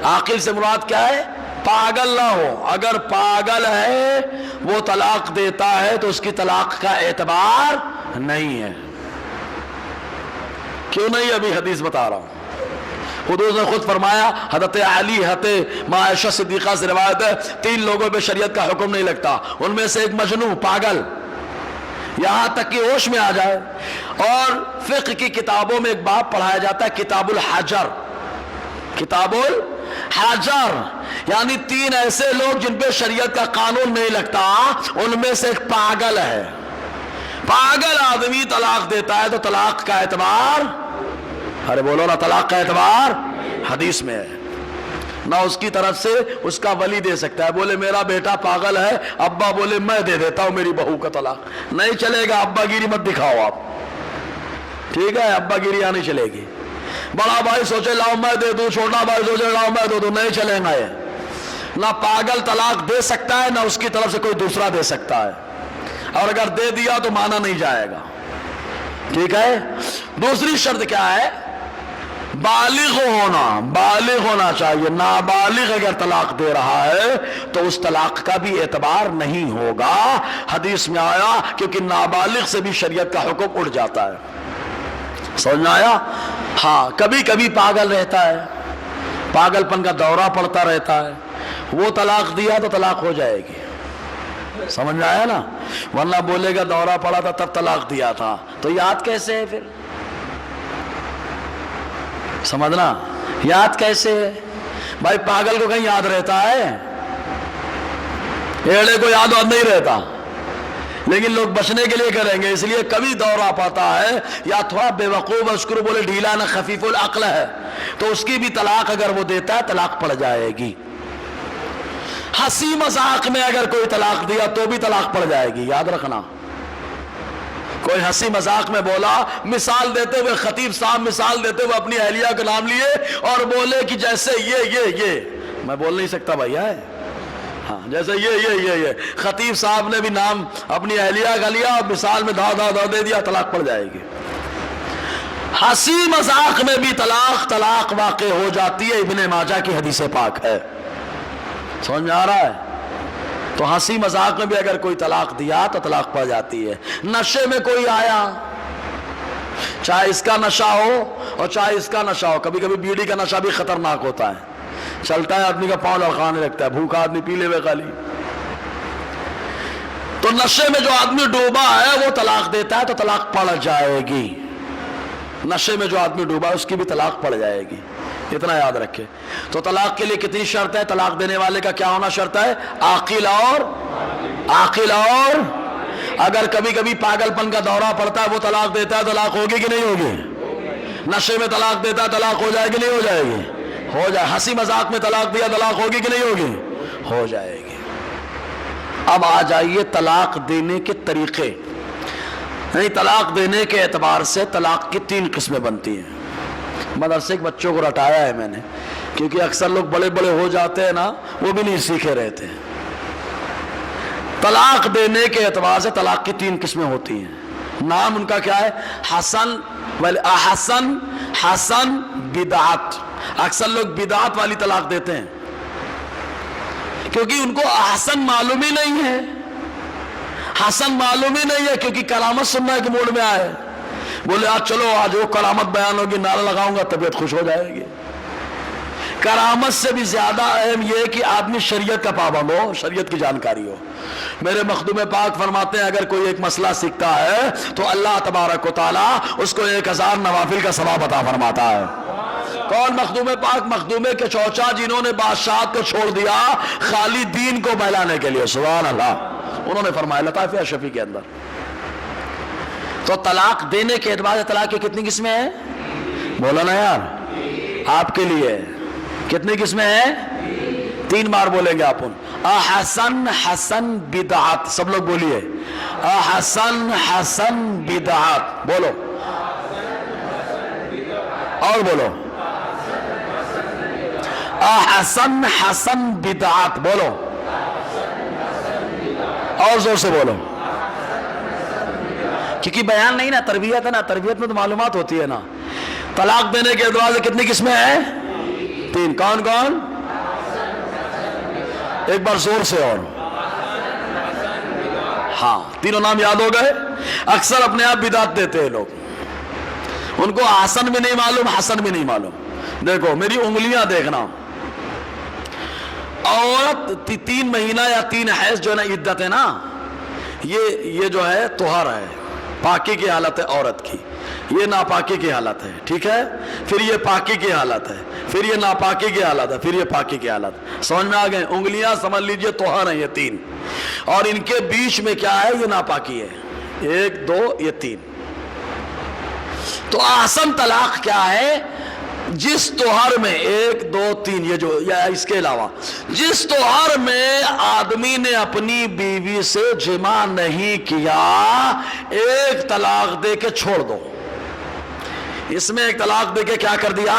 عاقل سے مراد کیا ہے؟ پاگل نہ ہو۔ اگر پاگل ہے وہ طلاق دیتا ہے تو اس کی طلاق کا اعتبار نہیں ہے۔ کیوں نہیں؟ ابھی حدیث بتا رہا ہوں۔ حضور نے خود فرمایا، حضرت علی، حضرت ماں عائشہ صدیقہ سے روایت ہے، 3 لوگوں پہ شریعت کا حکم نہیں لگتا، ان میں سے ایک مجنون، پاگل، یہاں تک کہ ہوش میں آ جائے۔ اور فقہ کی کتابوں میں ایک باب پڑھایا جاتا ہے، کتاب الحجر۔ کتاب الحجر یعنی 3 ایسے لوگ جن پہ شریعت کا قانون نہیں لگتا، ان میں سے ایک پاگل ہے۔ پاگل آدمی طلاق دیتا ہے تو طلاق کا اعتبار، ارے بولو نا، طلاق کا اعتبار حدیث میں ہے۔ نہ اس کی طرف سے اس کا ولی دے سکتا ہے، بولے میرا بیٹا پاگل ہے، ابا بولے میں دے دیتا ہوں میری بہو کا طلاق، نہیں چلے گا۔ ابا گیری مت دکھاؤ آپ، ٹھیک ہے؟ ابا گیری یہاں نہیں چلے گی۔ بڑا بھائی سوچے لاؤ میں دے دوں، چھوٹا بھائی سوچے لاؤ میں دے دوں، نہیں چلے گا یہ۔ نہ پاگل طلاق دے سکتا ہے، نہ اس کی طرف سے کوئی دوسرا دے سکتا ہے، اور اگر دے دیا تو مانا نہیں جائے گا، ٹھیک ہے؟ دوسری شرط کیا ہے؟ بالغ ہونا، بالغ ہونا چاہیے۔ نابالغ اگر طلاق دے رہا ہے تو اس طلاق کا بھی اعتبار نہیں ہوگا، حدیث میں آیا، کیونکہ نابالغ سے بھی شریعت کا حکم اڑ جاتا ہے۔ سمجھ میں آیا؟ ہاں، کبھی کبھی پاگل رہتا ہے، پاگل پن کا دورہ پڑتا رہتا ہے، وہ طلاق دیا تو طلاق ہو جائے گی، سمجھ میں آیا نا؟ ورنہ بولے گا دورہ پڑا تھا تب طلاق دیا تھا، تو یاد کیسے ہے پھر؟ سمجھنا، یاد کیسے ہے بھائی؟ پاگل کو کہیں یاد رہتا ہے؟ ایڑے کو یاد نہیں رہتا، لیکن لوگ بچنے کے لیے کریں گے، اس لیے کبھی دورہ پاتا ہے یا تھوڑا بے وقوف، اس کو بولے ڈھیلا نہ خفیف العقل ہے، تو اس کی بھی طلاق اگر وہ دیتا ہے طلاق پڑ جائے گی۔ ہنسی مذاق میں اگر کوئی طلاق دیا تو بھی طلاق پڑ جائے گی، یاد رکھنا۔ کوئی ہنسی مذاق میں بولا، مثال دیتے ہوئے خطیب صاحب مثال دیتے ہوئے اپنی اہلیہ کا نام لیے اور بولے کہ جیسے یہ میں بول نہیں سکتا بھیا ہے، ہاں جیسے یہ خطیب صاحب نے بھی نام اپنی اہلیہ کا لیا اور مثال میں دھا دے دیا، طلاق پڑ جائے گی۔ ہنسی مذاق میں بھی طلاق واقع ہو جاتی ہے، ابن ماجہ کی حدیث پاک ہے، سمجھ میں آ رہا ہے؟ تو ہنسی مذاق میں بھی اگر کوئی طلاق دیا تو طلاق پڑ جاتی ہے۔ نشے میں کوئی آیا، چاہے اس کا نشہ ہو اور چاہے اس کا نشہ ہو، کبھی کبھی بیڑی کا نشہ بھی خطرناک ہوتا ہے، چلتا ہے آدمی کا پاؤں لڑکانے لگتا ہے، بھوکا آدمی پی لے ہوئے خالی۔ تو نشے میں جو آدمی ڈوبا ہے وہ طلاق دیتا ہے تو طلاق پڑ جائے گی، نشے میں جو آدمی ڈوبا ہے اس کی بھی طلاق پڑ جائے گی، اتنا یاد رکھے۔ تو طلاق کے لیے کتنی شرط ہے؟ طلاق دینے والے کا کیا ہونا شرط ہے؟ عاقل اور اگر کبھی کبھی پاگل پن کا دورہ پڑتا ہے وہ طلاق دیتا ہے، طلاق ہوگی کہ نہیں ہوگی؟ نشے میں طلاق دیتا ہے، طلاق ہو جائے گی نہیں ہو جائے گی؟ ہو جائے۔ ہنسی مذاق میں طلاق دیا، طلاق ہوگی کہ نہیں ہوگی؟ ہو جائے گی۔ اب آ جائیے طلاق دینے کے طریقے، یعنی طلاق دینے کے اعتبار سے طلاق کی 3 قسمیں بنتی ہیں۔ مدرسے کے بچوں کو رٹایا ہے میں نے، کیونکہ اکثر لوگ بڑے ہو جاتے ہیں نا، وہ بھی نہیں سیکھے رہتے ہیں۔ طلاق دینے کے اعتبار سے طلاق کی 3 قسمیں ہوتی ہیں۔ نام ان کا کیا ہے؟ حسن بدعت۔ اکثر لوگ بدعت والی طلاق دیتے ہیں کیونکہ ان کو احسن معلوم ہی نہیں ہے، حسن معلوم ہی نہیں ہے، کیونکہ کرامت سننے کے موڈ میں آئے، بولے آج چلو آج وہ کرامت بیان ہوگی، نعرہ لگاؤں گا، طبیعت خوش ہو جائے گی۔ کرامت سے بھی زیادہ اہم یہ ہے کہ آدمی شریعت کا پابند ہو، شریعت کی جانکاری ہو۔ میرے مخدوم پاک فرماتے ہیں اگر کوئی ایک مسئلہ سیکھتا ہے تو اللہ تبارک و تعالی اس کو 1000 نوافل کا ثواب عطا فرماتا ہے۔ کون مخدوم پاک؟ مخدوم کے چوچا جنہوں نے بادشاہت کو چھوڑ دیا خالی دین کو بہلانے کے لیے، سبحان اللہ، انہوں نے فرمایا لطائف اشرفی کے اندر۔ تو طلاق دینے کے اعتبار سے طلاق کی کتنی قسمیں ہیں؟ بولو نا یار، آپ کے لیے کتنی قسمیں ہیں؟ 3 بار بولیں گے آپ۔ حسن بدعت، سب لوگ بولیے حسن بدعت، بولو اور بولو حسن بدعت، بولو اور زور سے بولو، کیونکہ بیان نہیں نا، تربیت ہے نا، تربیت میں تو معلومات ہوتی ہے نا۔ طلاق دینے کے اعتبار سے کتنی قسمیں ہیں؟ 3۔ کون کون؟ ایک بار زور سے اور، ہاں تینوں نام یاد ہو گئے۔ اکثر اپنے آپ بدعت دیتے ہیں لوگ، ان کو حسن بھی نہیں معلوم، حسن بھی نہیں معلوم۔ دیکھو میری انگلیاں دیکھنا، عورت 3 مہینہ یا 3 حیض جو ہے نا عدت ہے نا، یہ جو ہے طہر ہے، پاکی کی حالت ہے عورت کی، یہ ناپاکی کی حالت ہے، ٹھیک ہے؟ پھر یہ پاکی کی حالت ہے، پھر یہ ناپاکی کی حالت ہے، پھر یہ پاکی کی حالت۔ سمجھ میں آ گئے؟ انگلیاں سمجھ لیجئے طہر ہیں یہ 3، اور ان کے بیچ میں کیا ہے؟ یہ ناپاکی ہے، 1 2 یہ 3۔ تو احسن طلاق کیا ہے؟ جس طہر میں 1 2 3 یہ جو، یا اس کے علاوہ جس طہر میں آدمی نے اپنی بیوی سے جمع نہیں کیا، 1 طلاق دے کے چھوڑ دو۔ اس میں 1 طلاق دے کے کیا کر دیا؟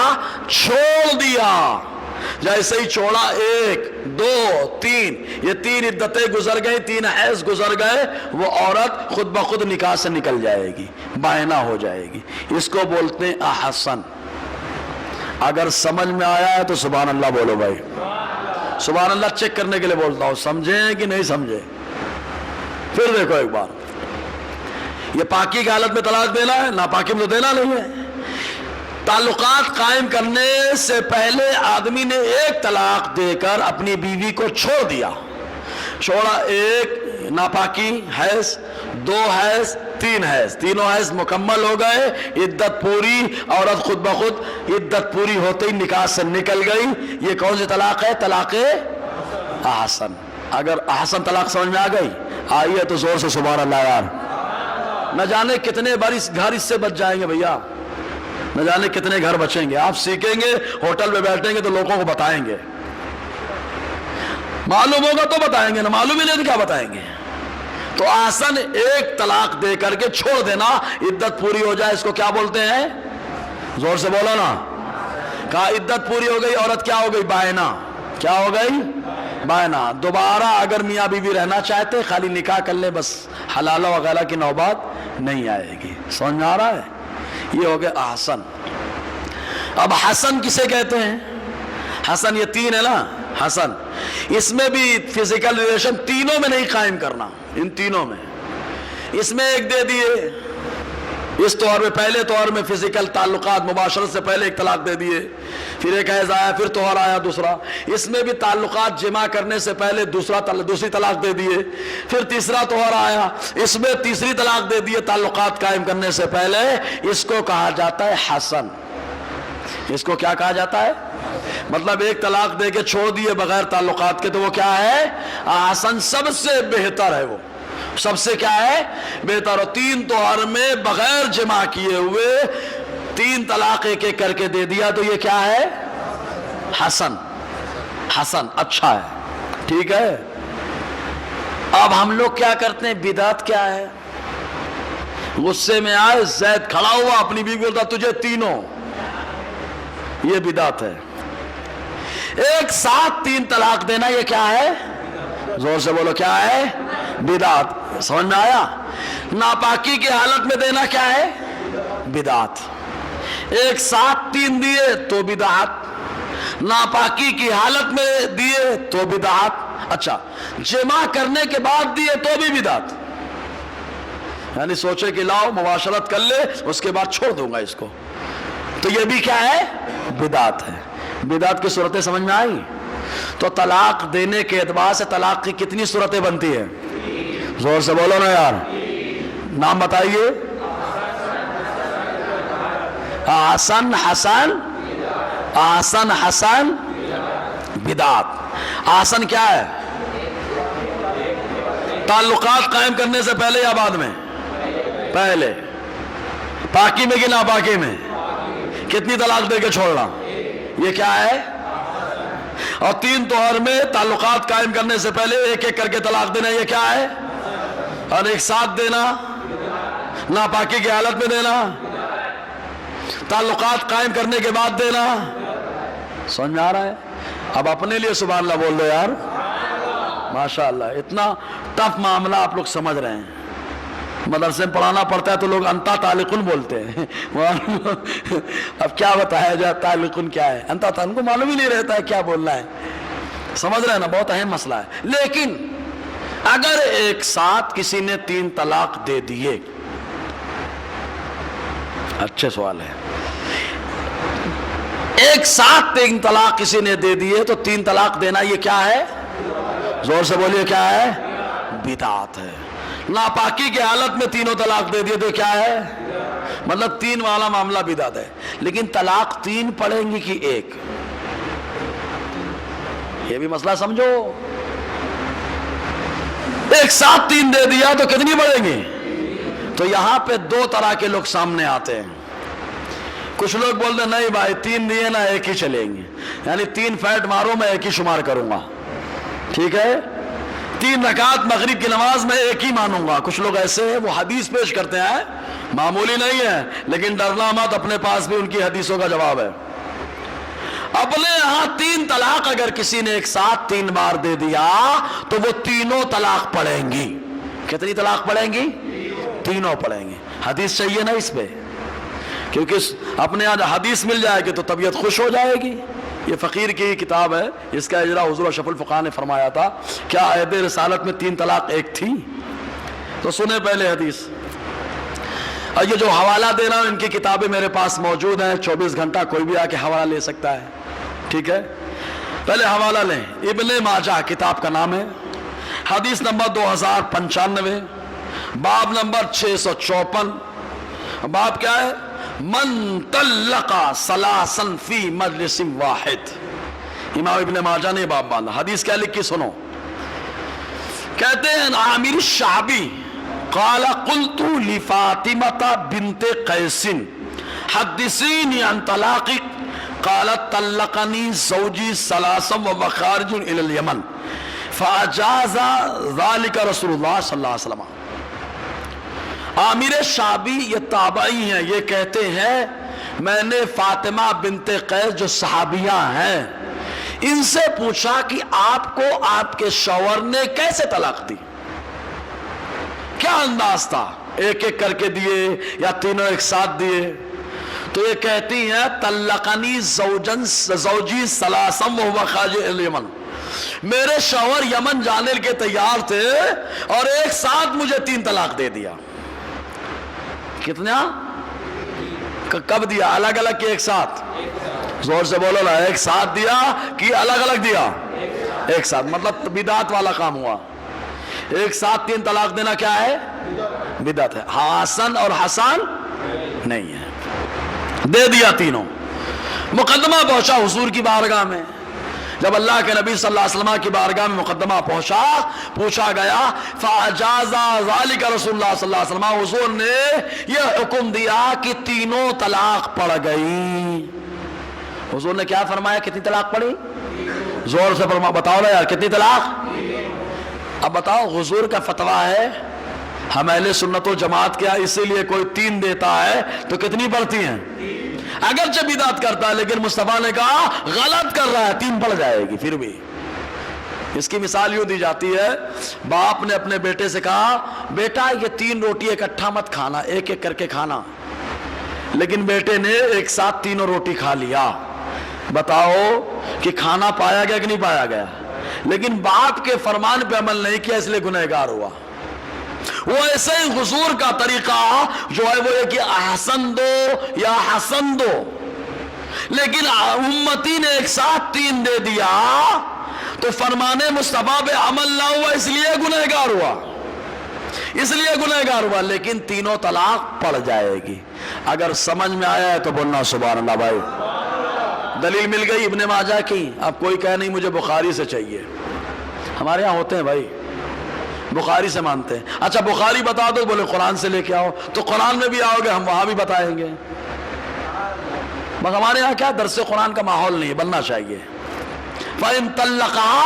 چھوڑ دیا۔ جیسے ہی چھوڑا 1 2 3 یہ 3 عدتیں گزر گئی، 3 حیض گزر گئے، وہ عورت خود بخود نکاح سے نکل جائے گی، بائنہ ہو جائے گی۔ اس کو بولتے ہیں احسن۔ اگر سمجھ میں آیا ہے تو سبحان اللہ بولو بھائی، سبحان اللہ چیک کرنے کے لیے بولتا ہوں، سمجھیں کہ نہیں سمجھے؟ پھر دیکھو ایک بار، یہ پاکی کی حالت میں طلاق دینا ہے، ناپاکی میں تو دینا نہیں ہے۔ تعلقات قائم کرنے سے پہلے آدمی نے 1 طلاق دے کر اپنی بیوی کو چھوڑ دیا، چھوڑا 1 ناپاکی حیض، 2 حیض، 3 حیض، تینوں حیض مکمل ہو گئے، عدت پوری، عورت خود بخود عدت پوری ہوتے ہی نکاح سے نکل گئی۔ یہ کون سی طلاق ہے؟ طلاق احسن۔ اگر احسن طلاق سمجھ میں آ گئی، آئیے تو زور سے سبحان اللہ یار۔ نہ جانے کتنے بار اس گھر اس سے بچ جائیں گے بھیا، نہ جانے کتنے گھر بچیں گے۔ آپ سیکھیں گے، ہوٹل میں بیٹھیں گے تو لوگوں کو بتائیں گے، معلوم ہوگا تو بتائیں گے، نہ معلوم ہی نہیں تو کیا بتائیں گے۔ تو احسن ایک طلاق دے کر کے چھوڑ دینا، عدت پوری ہو جائے، اس کو کیا بولتے ہیں؟ زور سے بولو نا. کہا عدت پوری ہو گئی، عورت کیا ہو گئی؟ بائنا. کیا ہو گئی؟ بائنا. دوبارہ اگر میاں بیوی رہنا چاہتے خالی نکاح کر لیں، بس حلالہ وغیرہ کی نوبات نہیں آئے گی. سمجھ میں آ رہا ہے؟ یہ ہو گیا احسن. اب حسن کسے کہتے ہیں؟ حسن یہ تین ہے نا، حسن. اس میں بھی فزیکل ریلیشن تینوں میں نہیں قائم کرنا، ان تینوں میں. اس میں ایک دے دیے، اس طور میں پہلے طور میں فزیکل تعلقات مباشرت سے پہلے ایک طلاق دے دیے، پھر ایک حیض آیا، پھر طہر آیا دوسرا. اس میں بھی تعلقات جمع کرنے سے پہلے دوسری طلاق دے دیے، پھر تیسرا طہر آیا، اس میں تیسری طلاق دے دیے تعلقات قائم کرنے سے پہلے. اس کو کہا جاتا ہے حسن. اس کو کیا کہا جاتا ہے؟ مطلب ایک طلاق دے کے چھوڑ دیے بغیر تعلقات کے تو وہ کیا ہے؟ حسن. سب سے بہتر ہے وہ، سب سے کیا ہے؟ بہتر. اور تین طہر میں بغیر جمع کیے ہوئے تین طلاق ایک ایک کر کے دے دیا تو یہ کیا ہے؟ حسن. حسن اچھا ہے، ٹھیک ہے. اب ہم لوگ کیا کرتے ہیں؟ بدعت کیا ہے؟ غصے میں آئے، زید کھڑا ہوا، اپنی بیوی بولتا تجھے تینوں. یہ بدعت ہے. ایک ساتھ تین طلاق دینا یہ کیا ہے؟ زور سے بولو کیا ہے؟ بدعت. سمجھ میں آیا؟ ناپاکی کی حالت میں دینا کیا ہے؟ بدعت. ایک ساتھ تین دیے تو بدعت، ناپاکی کی حالت میں دیے تو بدعت. اچھا جمع کرنے کے بعد دیے تو بھی بدعت. یعنی سوچے کہ لاؤ مباشرت کر لے، اس کے بعد چھوڑ دوں گا اس کو، تو یہ بھی کیا ہے؟ بدعت ہے. بدعت کی صورتیں سمجھ میں آئی؟ تو طلاق دینے کے اعتبار سے طلاق کی کتنی صورتیں بنتی ہیں؟ زور سے بولو نا یار، نام بتائیے. احسن حسن، احسن حسن بدعت. احسن کیا ہے؟ تعلقات قائم کرنے سے پہلے یا بعد میں؟ پہلے. پاکی میں کہ ناپاکی میں؟ کتنی طلاق دے کے چھوڑنا؟ یہ کیا ہے؟ اور تین طہر میں تعلقات قائم کرنے سے پہلے ایک ایک کر کے طلاق دینا یہ کیا ہے؟ اور ایک ساتھ دینا، ناپاکی کی حالت میں دینا، تعلقات قائم کرنے کے بعد دینا. سمجھ میں آ رہا ہے؟ اب اپنے لیے سبحان اللہ بول دو یار. ماشاءاللہ اتنا ٹف معاملہ آپ لوگ سمجھ رہے ہیں. مدرسے میں پڑھانا پڑتا ہے تو لوگ انتا تعلقن بولتے ہیں. اب کیا بتایا جائے تعلقن کیا ہے؟ انتا تعلقن کو معلوم ہی نہیں رہتا ہے کیا بولنا ہے. سمجھ رہے ہیں نا؟ بہت اہم مسئلہ ہے. لیکن اگر ایک ساتھ کسی نے تین طلاق دے دیے، اچھے سوال ہے، ایک ساتھ تین طلاق کسی نے دے دیے تو تین طلاق دینا یہ کیا ہے؟ زور سے بولیے کیا ہے؟ بدعت ہے. ناپاکی کی حالت میں تینوں طلاق دے دیے تو کیا ہے؟ مطلب تین والا معاملہ بدعت ہے. لیکن طلاق تین پڑیں گی کہ ایک؟ یہ بھی مسئلہ سمجھو. ایک ساتھ تین دے دیا تو کتنی پڑیں گی؟ تو یہاں پہ دو طرح کے لوگ سامنے آتے ہیں. کچھ لوگ بولتے ہیں نہیں بھائی تین دیے نا ایک ہی چلیں گے، یعنی تین فیٹ مارو میں ایک ہی شمار کروں گا، ٹھیک ہے؟ تین رکعت مغرب کی نماز میں ایک ہی مانوں گا. کچھ لوگ ایسے ہیں وہ حدیث پیش کرتے ہیں، معمولی نہیں ہے لیکن ڈرنا مت، اپنے پاس بھی ان کی حدیثوں کا جواب ہے. اپنے یہاں تین طلاق اگر کسی نے ایک ساتھ تین بار دے دیا تو وہ تینوں طلاق پڑیں گی. کتنی طلاق پڑیں گی؟ تینوں پڑیں گی. حدیث چاہیے نا اس پہ، کیونکہ اپنے یہاں حدیث مل جائے گی تو طبیعت خوش ہو جائے گی. یہ فقیر کی کتاب ہے، اس کا اجرا حضور اشرف الفقہاء نے فرمایا تھا کیا عہد رسالت میں تین طلاق ایک تھی؟ تو سنیں پہلے حدیث. اور یہ جو حوالہ دینا ان کی کتابیں میرے پاس موجود ہیں، 24 گھنٹہ کوئی بھی آ کے حوالہ لے سکتا ہے، ٹھیک ہے؟ پہلے حوالہ لیں. ابن ماجہ کتاب کا نام ہے، حدیث نمبر 2095، باب نمبر 654. باب کیا ہے؟ من طلق ثلاثا فی مجلس واحد. امام ابن ماجہ نے باب باندھا. حدیث کیا لکھی سنو. کہتے ہیں عامر الشعبی قال قلت لفاطمہ بنت قیس حدثینی عن طلاقک قالت طلقنی زوجی ثلاثا وهو خارج الى اليمن. فاجاز ذلك رسول اللہ صلی اللہ علیہ وسلم. عامر شعبی یہ تابعی ہیں، یہ کہتے ہیں میں نے فاطمہ بنت قیس جو صحابیہ ہیں ان سے پوچھا کہ آپ کو آپ کے شوہر نے کیسے طلاق دی، کیا انداز تھا، ایک ایک کر کے دیے یا تینوں ایک ساتھ دیے؟ تو یہ کہتی ہیں طلقنی زوجی ثلاثا وهو خارج الیمن، میرے شوہر یمن جانے کے تیار تھے اور ایک ساتھ مجھے 3 طلاق دے دیا. کتنا؟ کب دیا؟ الگ الگ کہ ایک ساتھ؟ زور سے بولو نا، ایک ساتھ دیا کہ الگ الگ دیا؟ ایک ساتھ. مطلب بدعت والا کام ہوا. ایک ساتھ 3 طلاق دینا کیا ہے؟ بدعت ہے. حسن اور حسان نہیں ہے. دے دیا تینوں. مقدمہ پہنچا حضور کی بارگاہ میں. جب اللہ کے نبی صلی اللہ علیہ وسلم کی بارگاہ میں مقدمہ پہنچا، پوچھا گیا فاجاز ذالک رسول اللہ صلی اللہ علیہ وسلم، حضور نے یہ حکم دیا کہ تینوں طلاق پڑ گئی. حضور نے کیا فرمایا؟ کتنی طلاق پڑی؟ زور سے فرما، بتاؤ نا یار کتنی طلاق؟ اب بتاؤ، حضور کا فتویٰ ہے، ہم اہل سنت و جماعت کیا اسی لیے کوئی 3 دیتا ہے تو کتنی پڑتی ہیں؟ اگرچہ بدعت کرتا ہے لیکن مصطفیٰ نے کہا غلط کر رہا ہے 3 پڑ جائے گی. پھر بھی اس کی مثال یوں دی جاتی ہے، باپ نے اپنے بیٹے سے کہا بیٹا یہ 3 روٹی اکٹھا مت کھانا، ایک ایک کر کے کھانا. لیکن بیٹے نے ایک ساتھ 3 روٹی کھا لیا. بتاؤ کہ کھانا پایا گیا کہ نہیں پایا گیا؟ لیکن باپ کے فرمان پہ عمل نہیں کیا اس لیے گنہگار ہوا. وہ ایسے ہی حضور کا طریقہ جو ہے وہ یہ کہ احسن دو یا حسن دو، لیکن امتی نے ایک ساتھ 3 دے دیا تو فرمان مصطفیٰ پہ عمل نہ ہوا، اس لیے گنہگار ہوا، اس لیے گنہگار ہوا. لیکن تینوں طلاق پڑ جائے گی. اگر سمجھ میں آیا ہے تو بولنا سبحان اللہ. بھائی دلیل مل گئی ابن ماجہ کی. اب کوئی کہے نہیں مجھے بخاری سے چاہیے، ہمارے ہاں ہوتے ہیں بھائی بخاری سے مانتے ہیں. اچھا بخاری بتا دو، بولے قرآن سے لے کے آؤ، تو قرآن میں بھی آؤ گے ہم وہاں بھی بتائیں گے. بس ہمارے یہاں کیا درس قرآن کا ماحول نہیں ہے، بننا چاہیے. فَإِن طَلَّقَهَا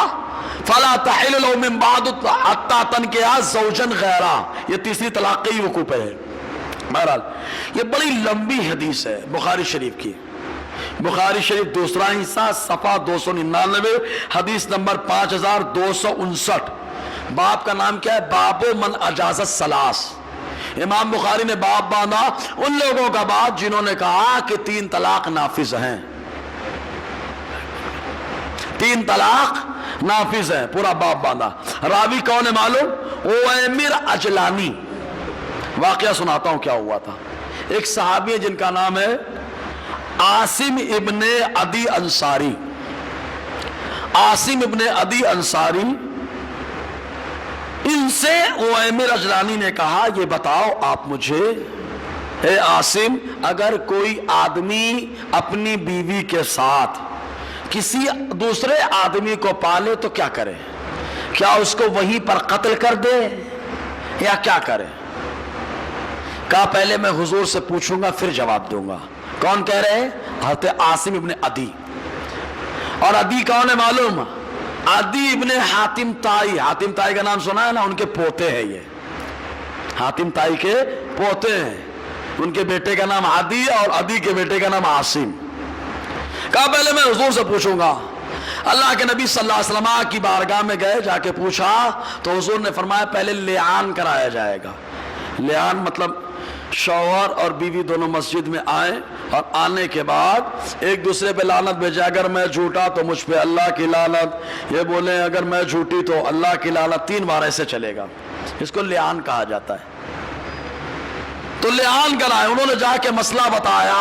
فَلَا تَحِلُّ لَهُ مِن بَعْدُ حَتَّى تَنكِحَ زَوْجًا غَيْرَهُ. یہ تیسری طلاق کا ہی وقوع ہے. بہرحال یہ بڑی لمبی حدیث ہے بخاری شریف کی. بخاری شریف دوسرا حصہ صفحہ 299 حدیث نمبر 5259. باب کا نام کیا ہے؟ باب من اجاز الثلاث. امام بخاری نے باب باندھا ان لوگوں کا باب جنہوں نے کہا کہ 3 طلاق نافذ ہیں. 3 طلاق نافذ ہیں، پورا باب باندھا. راوی کون ہے معلوم؟ اویمر اجلانی. واقعہ سناتا ہوں کیا ہوا تھا. ایک صحابی ہے جن کا نام ہے عاصم ابن عدی انصاری. عاصم ابن عدی انصاری، ان سے اویمر اجلانی نے کہا یہ بتاؤ آپ مجھے، اے عاصم، اگر کوئی آدمی اپنی بیوی کے ساتھ کسی دوسرے آدمی کو پالے تو کیا کرے؟ کیا اس کو وہیں پر قتل کر دے یا کیا کرے؟ کہا پہلے میں حضور سے پوچھوں گا پھر جواب دوں گا. کون کہہ رہے ہیں؟ حضرت عاصم ابن عدی. اور عدی کون ہے معلوم؟ عدی ابن حاتم تائی. حاتم تائی کا نام سنا ہے نا؟ ان کے پوتے ہیں یہ. حاتم تائی کے پوتے ہیں. ان کے بیٹے کا نام عدی اور عدی کے بیٹے کا نام عاصم. کہا پہلے میں حضور سے پوچھوں گا. اللہ کے نبی صلی اللہ علیہ وسلم کی بارگاہ میں گئے، جا کے پوچھا تو حضور نے فرمایا پہلے لعان کرایا جائے گا. لعان مطلب شوہر اور بیوی دونوں مسجد میں آئیں اور آنے کے بعد ایک دوسرے پہ لعنت بھیجے. اگر میں جھوٹا تو مجھ پہ اللہ کی لعنت، یہ بولیں اگر میں جھوٹی تو اللہ کی لعنت. 3 بار ایسے چلے گا. اس کو لعان کہا جاتا ہے. تو لعان کرائے. انہوں نے جا کے مسئلہ بتایا.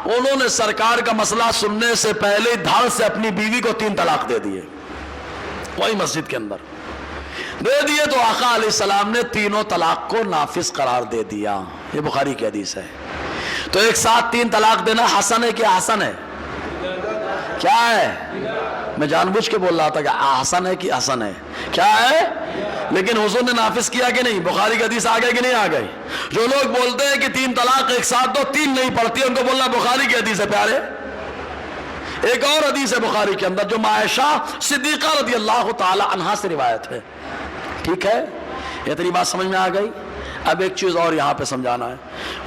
انہوں نے سرکار کا مسئلہ سننے سے پہلے دھڑ سے اپنی بیوی کو 3 طلاق دے دیے وہی مسجد کے اندر دے دیے. تو آقا علیہ السلام نے 3 طلاق کو نافذ قرار دے دیا. یہ بخاری کی حدیث ہے. تو ایک ساتھ 3 طلاق دینا حسن ہے کہ حسن ہے؟ کیا ہے؟ میں جان بوجھ کے بول رہا تھا کہ حسن ہے کہ حسن ہے. کیا ہے؟ لیکن حضور نے نافذ کیا کہ نہیں؟ بخاری کی حدیث آ گئی کہ نہیں آ گئی؟ جو لوگ بولتے ہیں کہ 3 طلاق ایک ساتھ دو 3 نہیں پڑتی، ان کو بولنا بخاری کی حدیث ہے پیارے. ایک اور حدیث ہے بخاری کے اندر جو عائشہ صدیقہ رضی اللہ تعالی عنہا سے روایت ہے. ٹھیک ہے, اتنی بات سمجھ میں آ گئی. اب ایک چیز اور یہاں پہ سمجھانا ہے.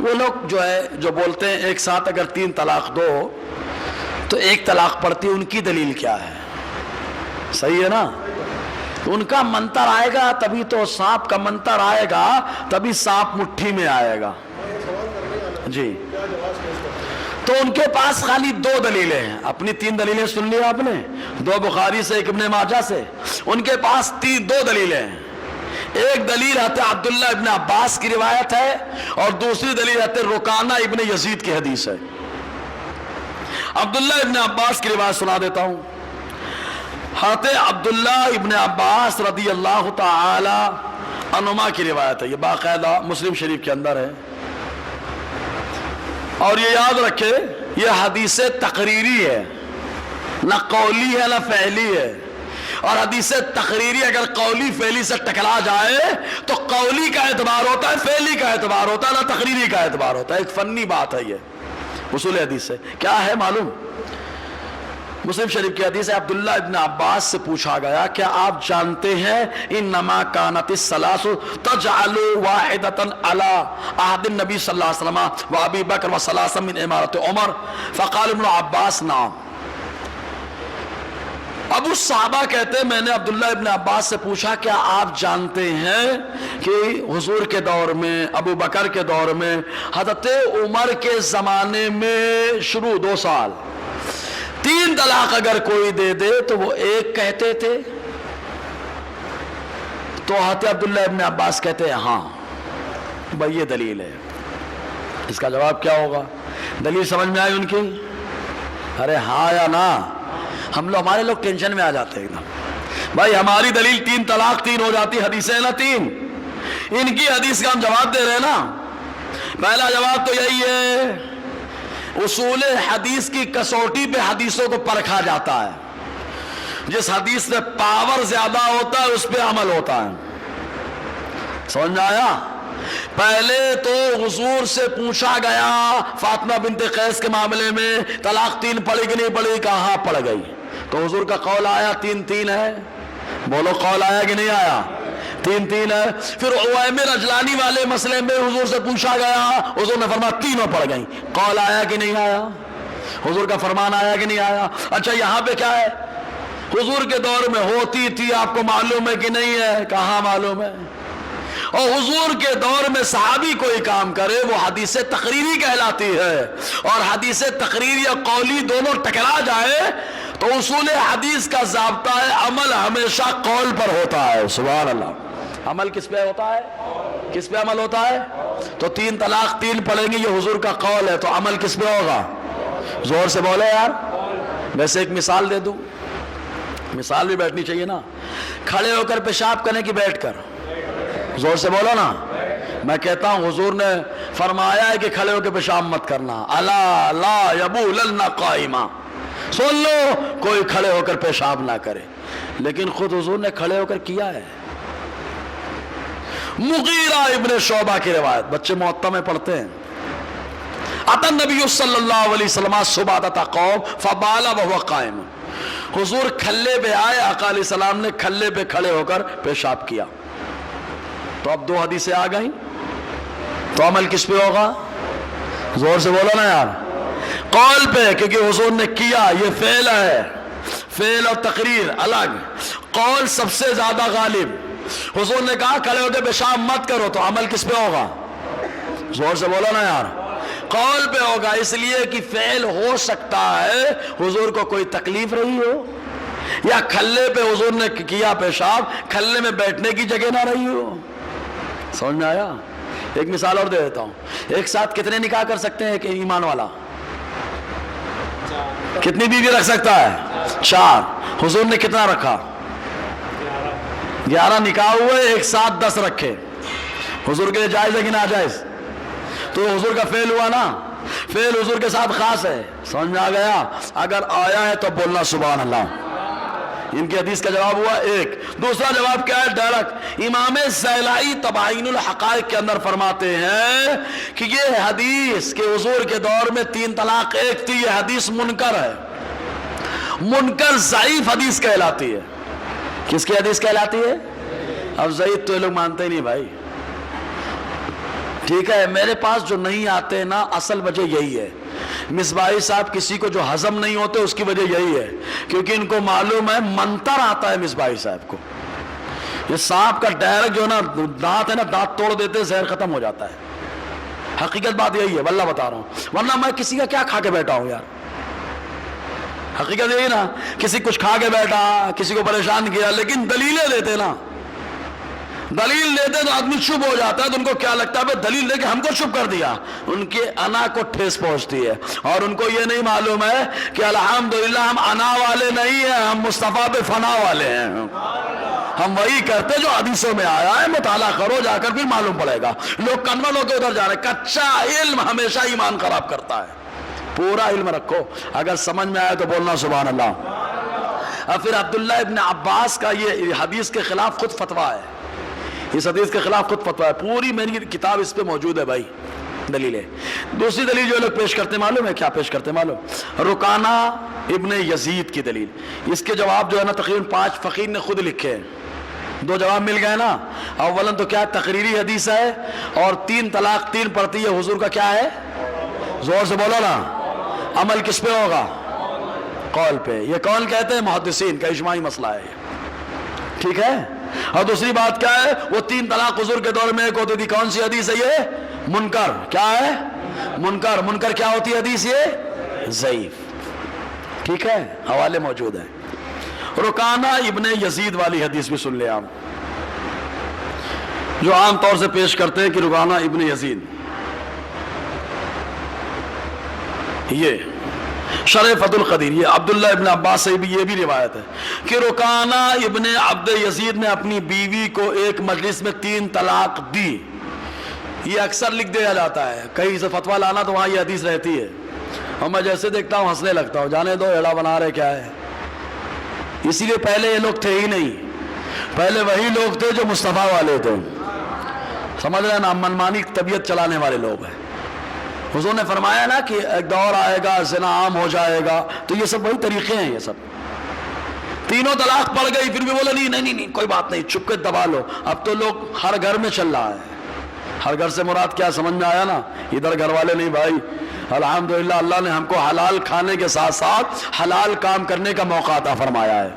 وہ لوگ جو ہے جو بولتے ہیں ایک ساتھ اگر 3 طلاق دو تو 1 طلاق پڑتی, ان کی دلیل کیا ہے؟ صحیح ہے نا؟ ان کا منتر آئے گا تبھی تو, سانپ کا منتر آئے گا تبھی سانپ مٹھی میں آئے گا. جی, تو ان کے پاس خالی 2 دلیلیں ہیں. اپنی 3 دلیلیں سن لی آپ نے, 2 بخاری سے 1 ابن ماجہ سے. ان کے پاس 2 دلیلیں ہیں. ایک دلیل حضرت عبداللہ ابن عباس کی روایت ہے اور دوسری دلیل حضرت رکانہ ابن یزید کی حدیث ہے. عبداللہ ابن عباس کی روایت سنا دیتا ہوں. حضرت عبداللہ ابن عباس رضی اللہ تعالی عنہما کی روایت ہے. یہ باقاعدہ مسلم شریف کے اندر ہے. اور یہ یاد رکھے یہ حدیث تقریری ہے, نہ قولی ہے نہ فعلی ہے. اور حدیث تقریری اگر قولی فعلی سے ٹکرا جائے تو قولی کا اعتبار ہوتا ہے, فعلی کا اعتبار ہوتا ہے, نہ تقریری کا اعتبار ہوتا ہے. ایک فنی بات ہے یہ اصول حدیث سے. کیا ہے معلوم؟ مسلم شریف کی حدیث ہے, عبداللہ ابن عباس سے پوچھا گیا کیا آپ جانتے ہیں انما کانت الثلاث تجعل واحدۃ علی عہد النبی صلی اللہ علیہ وسلم و ابی بکر و ثلاثا من امارۃ عمر؟ فقال ابن عباس نعم. ابو صحابہ کہتے ہیں میں نے عبداللہ ابن عباس سے پوچھا کیا آپ جانتے ہیں کہ حضور کے دور میں, ابو بکر کے دور میں, حضرت عمر کے زمانے میں شروع 2 سال 3 طلاق اگر کوئی دے دے تو وہ 1 کہتے تھے؟ تو حضرت عبداللہ ابن عباس کہتے ہیں ہاں بھائی یہ دلیل ہے. اس کا جواب کیا ہوگا؟ دلیل سمجھ میں آئی ان کی؟ ارے ہاں یا نا؟ ہمارے لوگ ٹینشن میں آ جاتے ہیں ایک دم. بھائی ہماری دلیل 3 طلاق 3 ہو جاتی, حدیث ہے نا 3. ان کی حدیث کا ہم جواب دے رہے ہیں نا. پہلا جواب تو یہی ہے, اصول حدیث کی کسوٹی پہ حدیثوں کو پرکھا جاتا ہے. جس حدیث میں پاور زیادہ ہوتا ہے اس پہ عمل ہوتا ہے. سمجھ میں آیا؟ پہلے تو حضور سے پوچھا گیا فاطمہ بنت قیس کے معاملے میں طلاق 3 پڑی کہ نہیں پڑی؟ کہاں پڑ گئی. تو حضور کا قول آیا 3 ہے. بولو قول آیا کہ نہیں آیا؟ 3 ہے. پھر عویمر اجلانی والے مسئلے میں حضور سے پوچھا گیا, حضور نے فرمایا 3 پڑ گئی. قول آیا کہ نہیں آیا؟ حضور کا فرمان آیا کہ نہیں آیا؟ اچھا یہاں پہ کیا ہے؟ حضور کے دور میں ہوتی تھی, آپ کو معلوم ہے کہ نہیں ہے؟ کہاں معلوم ہے. اور حضور کے دور میں صحابی کوئی کام کرے وہ حدیث تقریری کہلاتی ہے. اور حدیث تقریری اور قولی دونوں ٹکرا جائے تو اصول حدیث کا ضابطہ ہے عمل ہمیشہ قول پر ہوتا ہے. سبحان اللہ. عمل کس پہ ہوتا ہے؟ کس پہ عمل ہوتا ہے؟ تو 3 طلاق 3 پڑھیں گے یہ حضور کا قول ہے, تو عمل کس پہ ہوگا؟ زور سے بولے یار. ویسے ایک مثال دے دوں, مثال بھی بیٹھنی چاہیے نا. کھڑے ہو کر پیشاب کرنے کی بیٹھ کر؟ زور سے بولو نا. میں کہتا ہوں حضور نے فرمایا ہے کہ کھڑے ہو کے پیشاب مت کرنا. الا لا یبولن قائما. سن لو کوئی کھڑے ہو کر پیشاب نہ کرے. لیکن خود حضور نے کھڑے ہو کر کیا ہے. مغیرہ ابن شعبہ کی روایت, بچے موطا میں پڑھتے ہیں. اتى النبی صلی اللہ علیہ وسلم سبادۃ قوم فبال وهو قائم. حضور کھلے پہ آئے, آقا علیہ السلام نے کھلے پہ کھڑے ہو کر پیشاب کیا. تو اب 2 حدیثیں آ گئیں, تو عمل کس پہ ہوگا؟ زور سے بولو نا یار. قول پہ, کیونکہ حضور نے کیا, یہ فعل ہے. فعل اور تقریر الگ. قول سب سے زیادہ غالب. حضور نے کہا کھڑے ہو کے پیشاب مت کرو, تو عمل کس پہ ہوگا؟ زور سے بولو نا یار. قول پہ ہوگا, اس لیے کہ فعل ہو سکتا ہے حضور کو کوئی تکلیف رہی ہو, یا کھلے پہ حضور نے کیا پیشاب, کھلے میں بیٹھنے کی جگہ نہ رہی ہو. سمجھ میں آیا؟ ایک مثال اور دے دیتا ہوں. ایک ساتھ کتنے نکاح کر سکتے ہیں ایک ایمان والا؟ کتنی بیوی رکھ سکتا ہے؟ 4. حضور نے کتنا رکھا؟ 11 نکاح ہوئے, ایک ساتھ 10 رکھے. حضور کے لیے جائز ہے کہ ناجائز؟ تو حضور کا فعل ہوا نا, فعل حضور کے ساتھ خاص ہے. سمجھ میں آ گیا؟ اگر آیا ہے تو بولنا سبحان اللہ. ان کی حدیث کا جواب ہوا 1. دوسرا جواب کیا ہے؟ ڈائریکٹ. امام زیلائی تباین الحقائق کے اندر فرماتے ہیں کہ یہ حدیث کہ حضور کے دور میں 3 طلاق 1 تھی, یہ حدیث منکر ہے. منکر ضعیف حدیث کہلاتی ہے. کس کی حدیث کہلاتی ہے؟ اب ضعیف تو یہ لوگ مانتے ہی نہیں بھائی. ٹھیک ہے, میرے پاس جو نہیں آتے نا, اصل وجہ یہی ہے. مصباحی صاحب کسی کو جو ہضم نہیں ہوتے اس کی وجہ یہی ہے, کیونکہ ان کو معلوم ہے منتر آتا ہے مصباحی صاحب کو. یہ سانپ کا ڈائریکٹ جو نا دانت ہے نا, دانت توڑ دیتے زہر ختم ہو جاتا ہے. حقیقت بات یہی ہے, واللہ بتا رہا ہوں, ورنہ میں کسی کا کیا کھا کے بیٹھا ہوں یار. حقیقت یہی نا, کسی کچھ کھا کے بیٹھا, کسی کو پریشان کیا, لیکن دلیلیں دیتے نا, دلیل دیتے تو آدمی چپ ہو جاتا ہے. تو ان کو کیا لگتا ہے دلیل دے کے ہم کو چپ کر دیا, ان کے انا کو ٹھیس پہنچتی ہے. اور ان کو یہ نہیں معلوم ہے کہ الحمدللہ ہم انا والے نہیں ہیں, ہم مصطفیٰ پہ فنا والے ہیں. ہم وہی کرتے جو حدیثوں میں آیا ہے. مطالعہ کرو جا کر, پھر معلوم پڑے گا. لوگ کنول ہو کے ادھر جا رہے ہیں. کچا علم ہمیشہ ایمان خراب کرتا ہے. پورا علم رکھو, اگر سمجھ میں آئے تو بولنا سبحان اللہ. اور پھر عبداللہ ابن عباس کا یہ حدیث کے خلاف خود فتویٰ ہے. اس حدیث کے خلاف خود فتویٰ ہے. پوری میری کتاب اس پہ موجود ہے بھائی, دلیل ہے. دوسری دلیل جو لوگ پیش کرتے معلوم ہے کیا پیش کرتے معلوم؟ رکانہ ابن یزید کی دلیل. اس کے جواب جو ہے نا تقریباً 5 فقیر نے خود لکھے ہیں. 2 جواب مل گئے نا. اولاً تو کیا تقریری حدیث ہے, اور 3 طلاق 3 پڑتی ہے حضور کا کیا ہے؟ زور سے بولو نا. عمل کس پہ ہوگا؟ قول پہ. یہ قول کہتے ہیں محدثین کا اجماعی مسئلہ ہے. ٹھیک ہے. اور دوسری بات کیا ہے, وہ 3 طلاق حضور کے دور میں ایک ہوتی تھی. کون سی حدیث ہے یہ؟ منکر. کیا ہے؟ منکر. منکر کیا ہوتی ہے حدیث؟ یہ ضعیف. ٹھیک ہے, حوالے موجود ہیں. رکانہ ابن یزید والی حدیث بھی سن لیں آپ, جو عام طور سے پیش کرتے ہیں کہ رکانہ ابن یزید, یہ شرح فتح القدیر, یہ عبداللہ ابن عباس سے بھی یہ بھی روایت ہے کہ رکانہ ابن عبد یزید نے اپنی بیوی کو ایک مجلس میں 3 طلاق دی. یہ اکثر لکھ دیا جاتا ہے, کہیں سے فتویٰ لانا تو وہاں یہ حدیث رہتی ہے, اور میں جیسے دیکھتا ہوں ہنسنے لگتا ہوں, جانے دو ایڑا بنا رہے کیا ہے. اسی لیے پہلے یہ لوگ تھے ہی نہیں, پہلے وہی لوگ تھے جو مصطفیٰ والے تھے. سمجھ رہے ہیں نا, منمانی طبیعت چلانے والے لوگ ہیں. حضور نے فرمایا نا کہ ایک دور آئے گا زنا عام ہو جائے گا, تو یہ سب وہی طریقے ہیں. یہ سب 3 طلاق پڑ گئی, پھر بھی بولے نہیں کوئی بات نہیں, چپ کے دبا لو. اب تو لوگ ہر گھر میں چل رہا ہے. ہر گھر سے مراد کیا سمجھ میں آیا نا, ادھر گھر والے نہیں بھائی. الحمدللہ اللہ نے ہم کو حلال کھانے کے ساتھ ساتھ حلال کام کرنے کا موقع عطا فرمایا ہے.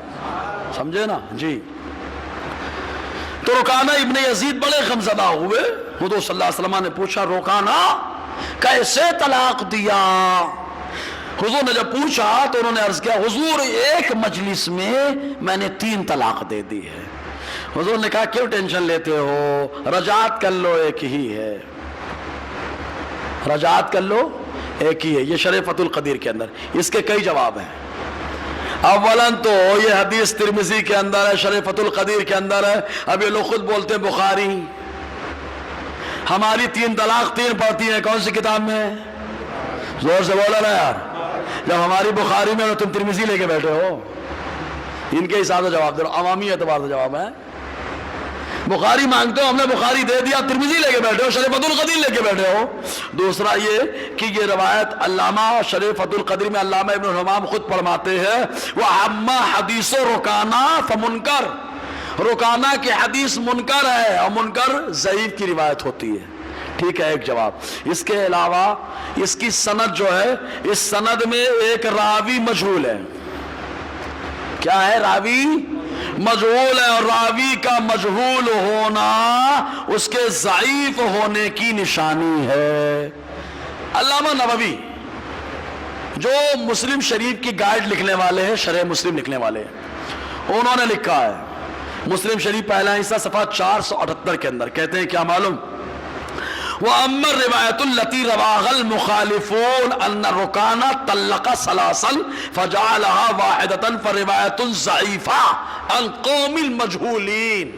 سمجھے نا جی. تو رکانہ ابن یزید بڑے غمزدہ ہوئے. حضور صلی اللہ علیہ وسلم نے پوچھا, رکانہ کیسے طلاق دیا؟ حضور نے جب پوچھا تو انہوں نے عرض کیا, حضور ایک مجلس میں نے 3 طلاق دے دی ہے. حضور نے کہا کیوں ٹینشن لیتے ہو, رجعت کر لو, ایک ہی ہے. رجعت کر لو, ایک ہی ہے. یہ شرح فتح القدیر کے اندر اس کے کئی جواب ہیں. اولاً تو یہ حدیث ترمذی کے اندر ہے, شرح فتح القدیر کے اندر ہے. اب یہ لوگ خود بولتے ہیں بخاری. ہماری 3 طلاق 3 پڑتی ہیں کون سی کتاب میں؟ زور سے بولا نا یار. جب ہماری بخاری میں تو تم ترمذی لے کے بیٹھے ہو. ان کے حساب سے جواب دے رہا, عوامی اعتبار سے جواب ہے. بخاری مانگتے ہو, ہم نے بخاری دے دیا, ترمذی لے کے بیٹھے ہو, شرح فتح القدیر لے کے بیٹھے ہو. دوسرا یہ کہ یہ روایت علامہ شرح فتح القدیر میں علامہ ابن حمام خود فرماتے ہیں, وَأَمَّا حَدِيثُ رُكَانَةَ فَمُنْكَرٌ, رکانہ کی حدیث منکر ہے, اور منکر ضعیف کی روایت ہوتی ہے. ٹھیک ہے, ایک جواب. اس کے علاوہ اس کی سند جو ہے, اس سند میں ایک راوی مجہول ہے. کیا ہے؟ راوی مجہول ہے, اور راوی کا مجہول ہونا اس کے ضعیف ہونے کی نشانی ہے. علامہ نووی جو مسلم شریف کی گائیڈ لکھنے والے ہیں, شرح مسلم لکھنے والے ہیں, انہوں نے لکھا ہے مسلم شریف پہلا حصہ صفحہ 478 کے اندر, کہتے ہیں کیا معلوم, وَأَمَّا الرِّوَایَةُ الَّتِي رَوَاهَا الْمُخَالِفُونَ أَنَّ الرُّكَانَ طَلَّقَ ثَلَاثًا فَجَعَلَهَا وَاحِدَةً فَرِوَایَةٌ ضَعِیفَةٌ عَنْ قَوْمِ الْمَجْهُولِینَ.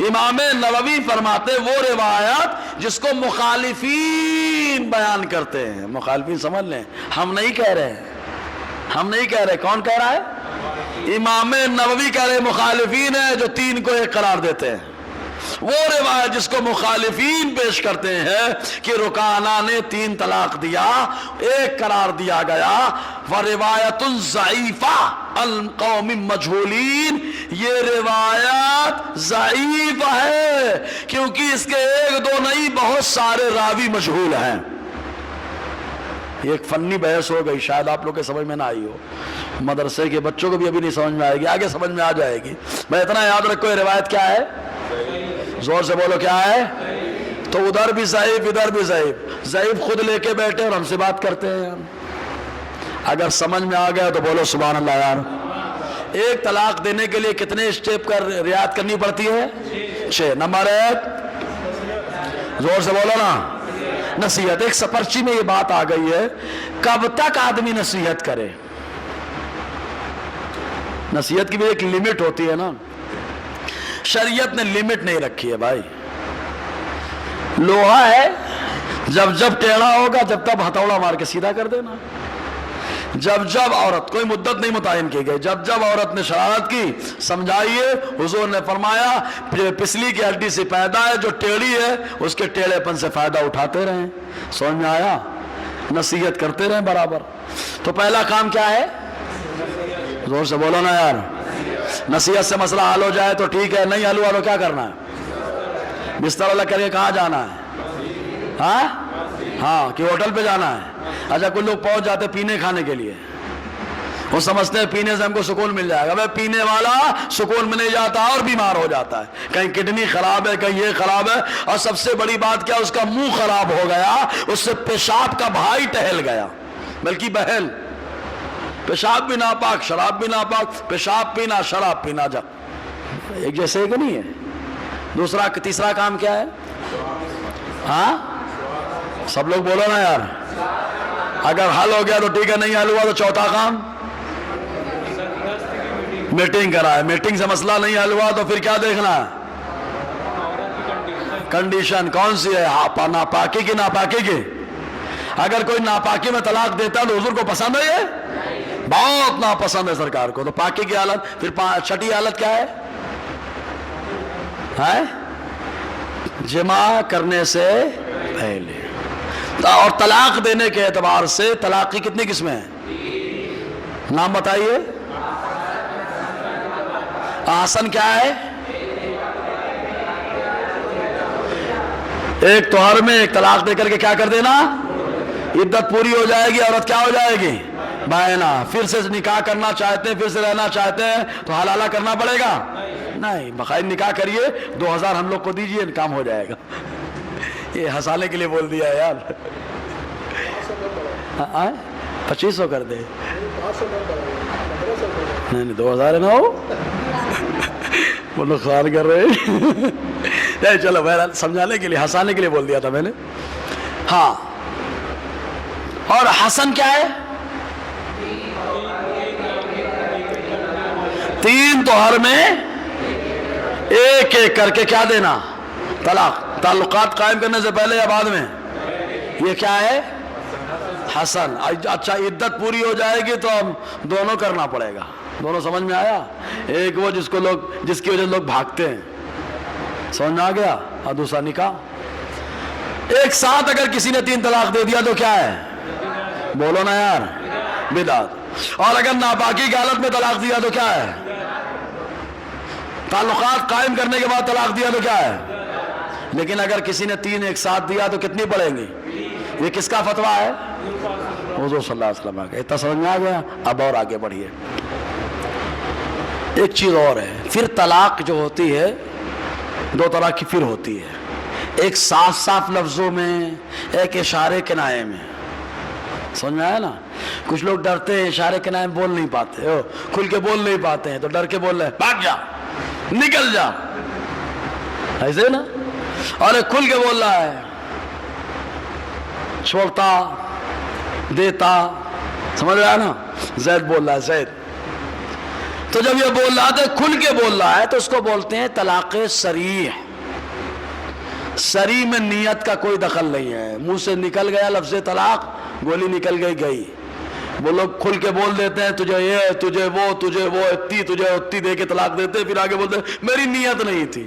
امام نووی فرماتے وہ روایت جس کو مخالفین بیان کرتے ہیں. مخالفین سمجھ لیں, ہم نہیں کہہ رہے, ہم نہیں کہہ رہے. کون کہہ رہا ہے؟ امام نووی کہہ رہے مخالفین ہیں جو 3 کو 1 قرار دیتے ہیں. وہ روایت جس کو مخالفین پیش کرتے ہیں کہ رکانہ نے 3 طلاق دیا، 1 قرار دیا گیا، وروایت ضعیفہ القوم مجہولین، یہ روایت ضعیف ہے کیونکہ اس کے 1 2 نہیں، بہت سارے راوی مجہول ہیں۔ یہ ایک فنی بحث ہو گئی، شاید آپ لوگ کے سمجھ میں نہ آئی ہو، مدرسے کے بچوں کو بھی ابھی نہیں سمجھ میں آئے گی، آگے سمجھ میں آ جائے گی۔ میں اتنا یاد رکھو، یہ روایت کیا ہے؟ زور سے بولو، کیا ہے؟ تو ادھر بھی ضعیف، ادھر بھی ضعیف، ضعیف خود لے کے بیٹھے اور ہم سے بات کرتے ہیں۔ اگر سمجھ میں آ گیا تو بولو سبحان اللہ یار۔ 1 طلاق دینے کے لیے کتنے اسٹیپ کا رعایت کرنی پڑتی ہے؟ 6۔ نمبر 1، زور سے بولو نا، نصیحت۔ ایک سپرچی میں یہ بات آ گئی ہے، کب تک آدمی نصیحت کرے؟ نصیحت کی بھی ایک لمٹ ہوتی ہے نا، شریعت نے لمٹ نہیں رکھی ہے بھائی۔ لوہا ہے، جب جب ٹیڑھا ہوگا جب تب ہتھوڑا مار کے سیدھا کر دینا۔ جب جب عورت، کوئی مدت نہیں متعین کی گئی، جب جب عورت نے شرارت کی سمجھائیے، حضور نے فرمایا پسلی کی ہڈی سے پیدا ہے، جو ٹیڑھی ہے اس کے ٹیڑھے پن سے فائدہ اٹھاتے رہیں۔ سمجھ میں آیا؟ نصیحت کرتے رہیں برابر۔ تو پہلا کام کیا ہے؟ زور سے بولو نا یار۔ نصیحت سے مسئلہ حل ہو جائے تو ٹھیک ہے، نہیں حل ہوا تو کیا کرنا ہے؟ بستر الگ کر کے کہاں جانا ہے؟ ہاں کہ ہوٹل پہ جانا ہے؟ اچھا، کچھ لوگ پہنچ جاتے پینے کھانے کے لیے، وہ سمجھتے ہیں پینے سے ہم کو سکون مل جائے گا۔ بھائی پینے والا سکون میں نہیں جاتا اور بیمار ہو جاتا ہے، کہیں کڈنی خراب ہے، کہیں یہ خراب ہے، اور سب سے بڑی بات کیا، اس کا منہ خراب ہو گیا، اس سے پیشاب کا بھائی ٹہل گیا، بلکہ بہل۔ پیشاب بھی ناپاک، شراب بھی ناپاک، پیشاب پینا شراب پینا جا ایک جیسے کہ نہیں ہے۔ تیسرا کام کیا ہے؟ ہاں سب لوگ بولو نا یار۔ اگر حل ہو گیا تو ٹھیک ہے، نہیں حل ہوا تو چوتھا کام میٹنگ کرائے۔ میٹنگ سے مسئلہ نہیں حل ہوا تو پھر کیا دیکھنا ہے؟ کنڈیشن کون سی ہے؟ ناپاکی کی ناپاکی کی۔ اگر کوئی ناپاکی میں طلاق دیتا ہے تو حضور کو پسند ہے؟ یہ بہت ناپسند ہے سرکار کو۔ تو پاکی کی حالت، پھر 6ٹھی حالت کیا ہے؟ جمع کرنے سے پہلے۔ اور طلاق دینے کے اعتبار سے طلاق کی کتنی قسمیں ہیں؟ نام بتائیے۔ آسن کیا ہے؟ ایک توہر میں ایک طلاق دے کر کے کیا کر دینا؟ عدت پوری ہو جائے گی، عورت کیا ہو جائے گی؟ بائنا۔ پھر سے نکاح کرنا چاہتے ہیں، پھر سے رہنا چاہتے ہیں تو حلالہ کرنا پڑے گا؟ نہیں، باقاعدہ نکاح کریے، 2000 ہم لوگ کو دیجئے، کام ہو جائے گا۔ یہ ہنسانے کے لیے بول دیا ہے یار۔ 2500 کر دے، نہیں 2000 نہ ہو، وہ لوگ خیال کر رہے ہیں۔ چلو بہرحال سمجھانے کے لیے، ہنسانے کے لیے بول دیا تھا میں نے۔ ہاں، اور حسن کیا ہے؟ 3 توہر میں ایک ایک کر کے کیا دینا؟ طلاق۔ تعلقات قائم کرنے سے پہلے یا بعد میں؟ یہ کیا ہے؟ حسن۔ اچھا، عدت پوری ہو جائے گی تو ہم دونوں کرنا پڑے گا۔ دونوں سمجھ میں آیا؟ ایک وہ جس کی وجہ سے لوگ بھاگتے ہیں، سمجھ میں آ گیا، اور دوسرا نکاح۔ ایک ساتھ اگر کسی نے 3 طلاق دے دیا تو کیا ہے؟ بولو نا یار، بدعت۔ اور اگر ناپاکی کی حالت میں طلاق دیا تو کیا ہے؟ تعلقات قائم کرنے کے بعد طلاق دیا تو کیا ہے؟ لیکن اگر کسی نے 3 ایک ساتھ دیا تو کتنی پڑیں گی؟ یہ کس کا فتویٰ ہے؟ حضور صلی اللہ علیہ وسلم کا۔ اتنا سمجھ میں آ گیا؟ اب اور آگے بڑھیے۔ ایک چیز اور ہے، پھر طلاق جو ہوتی ہے 2 طرح کی پھر ہوتی ہے، ایک صاف صاف لفظوں میں، ایک اشارے کنائے میں۔ سمجھ میں آیا نا؟ کچھ لوگ ڈرتے ہیں، اشارے کنائے بول نہیں پاتے، کھل کے بول نہیں پاتے ہیں تو ڈر کے بول رہے ہیں بھاگ جا، نکل جا، ایسے نا۔ اور ایک کھل کے بول رہا ہے، چھوڑتا، دیتا، سمجھ رہا ہے نا؟ زید بول رہا ہے، زید۔ تو جب یہ بول رہا ہے کھل کے بول رہا ہے تو اس کو بولتے ہیں طلاق صریح۔ صریح میں نیت کا کوئی دخل نہیں ہے، منہ سے نکل گیا لفظ طلاق، گولی نکل گئی۔ وہ لوگ کھل کے بول دیتے ہیں تجھے یہ، تجھے وہ، اتنی، تجھے اتنی دے کے طلاق دیتے، پھر آگے بولتے ہیں میری نیت نہیں تھی۔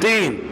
3,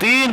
3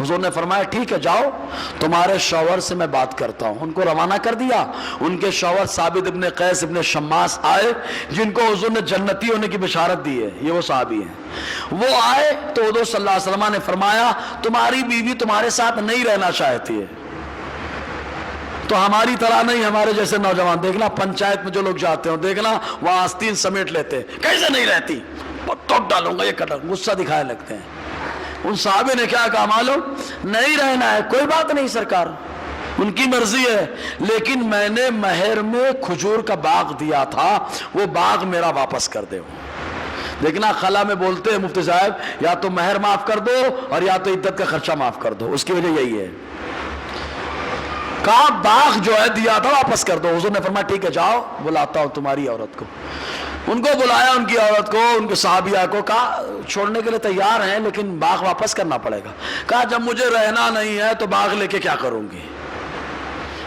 حضور نے فرمایا ٹھیک ہے جاؤ تمہارے شوہر سے میں بات کرتا ہوں. ان کو روانہ کر دیا. ان کے شوہر ثابت ابن قیس ابن شماس آئے جن کو حضور نے جنتی ہونے کی بشارت دی ہے. یہ وہ صحابی ہیں. وہ آئے تو حضور صلی اللہ علیہ وسلم نے فرمایا تمہاری بیوی تمہارے ساتھ نہیں رہنا چاہتی ہے. تو ہماری طرح نہیں, ہمارے جیسے نوجوان دیکھنا پنچایت میں جو لوگ جاتے ہوں دیکھنا وہاں آستین سمیٹ لیتے ہیں, کیسے نہیں رہتی, ٹوٹ ڈالوں گا, یہ کر غصہ دکھائے لگتے ہیں. ان صحابے نے کیا کہا معلوم, نہیں رہنا ہے کوئی بات نہیں سرکار, ان کی مرضی ہے, لیکن میں نے مہر میں کھجور کا باغ دیا تھا, وہ باغ میرا واپس کر دے. دیکھنا خلا میں بولتے ہیں مفتی صاحب یا تو مہر معاف کر دو اور یا تو عدت کا خرچہ معاف کر دو. اس کی وجہ یہی ہے. کہا باغ جو ہے دیا تھا واپس کر دو. حضور نے فرمایا ٹھیک ہے جاؤ بلاتا ہوں تمہاری عورت کو. ان کو بلایا, ان کی عورت کو, ان کے صحابیہ کو. کہا چھوڑنے کے لیے تیار ہیں لیکن باغ واپس کرنا پڑے گا. کہا جب مجھے رہنا نہیں ہے تو باغ لے کے کیا کروں گی,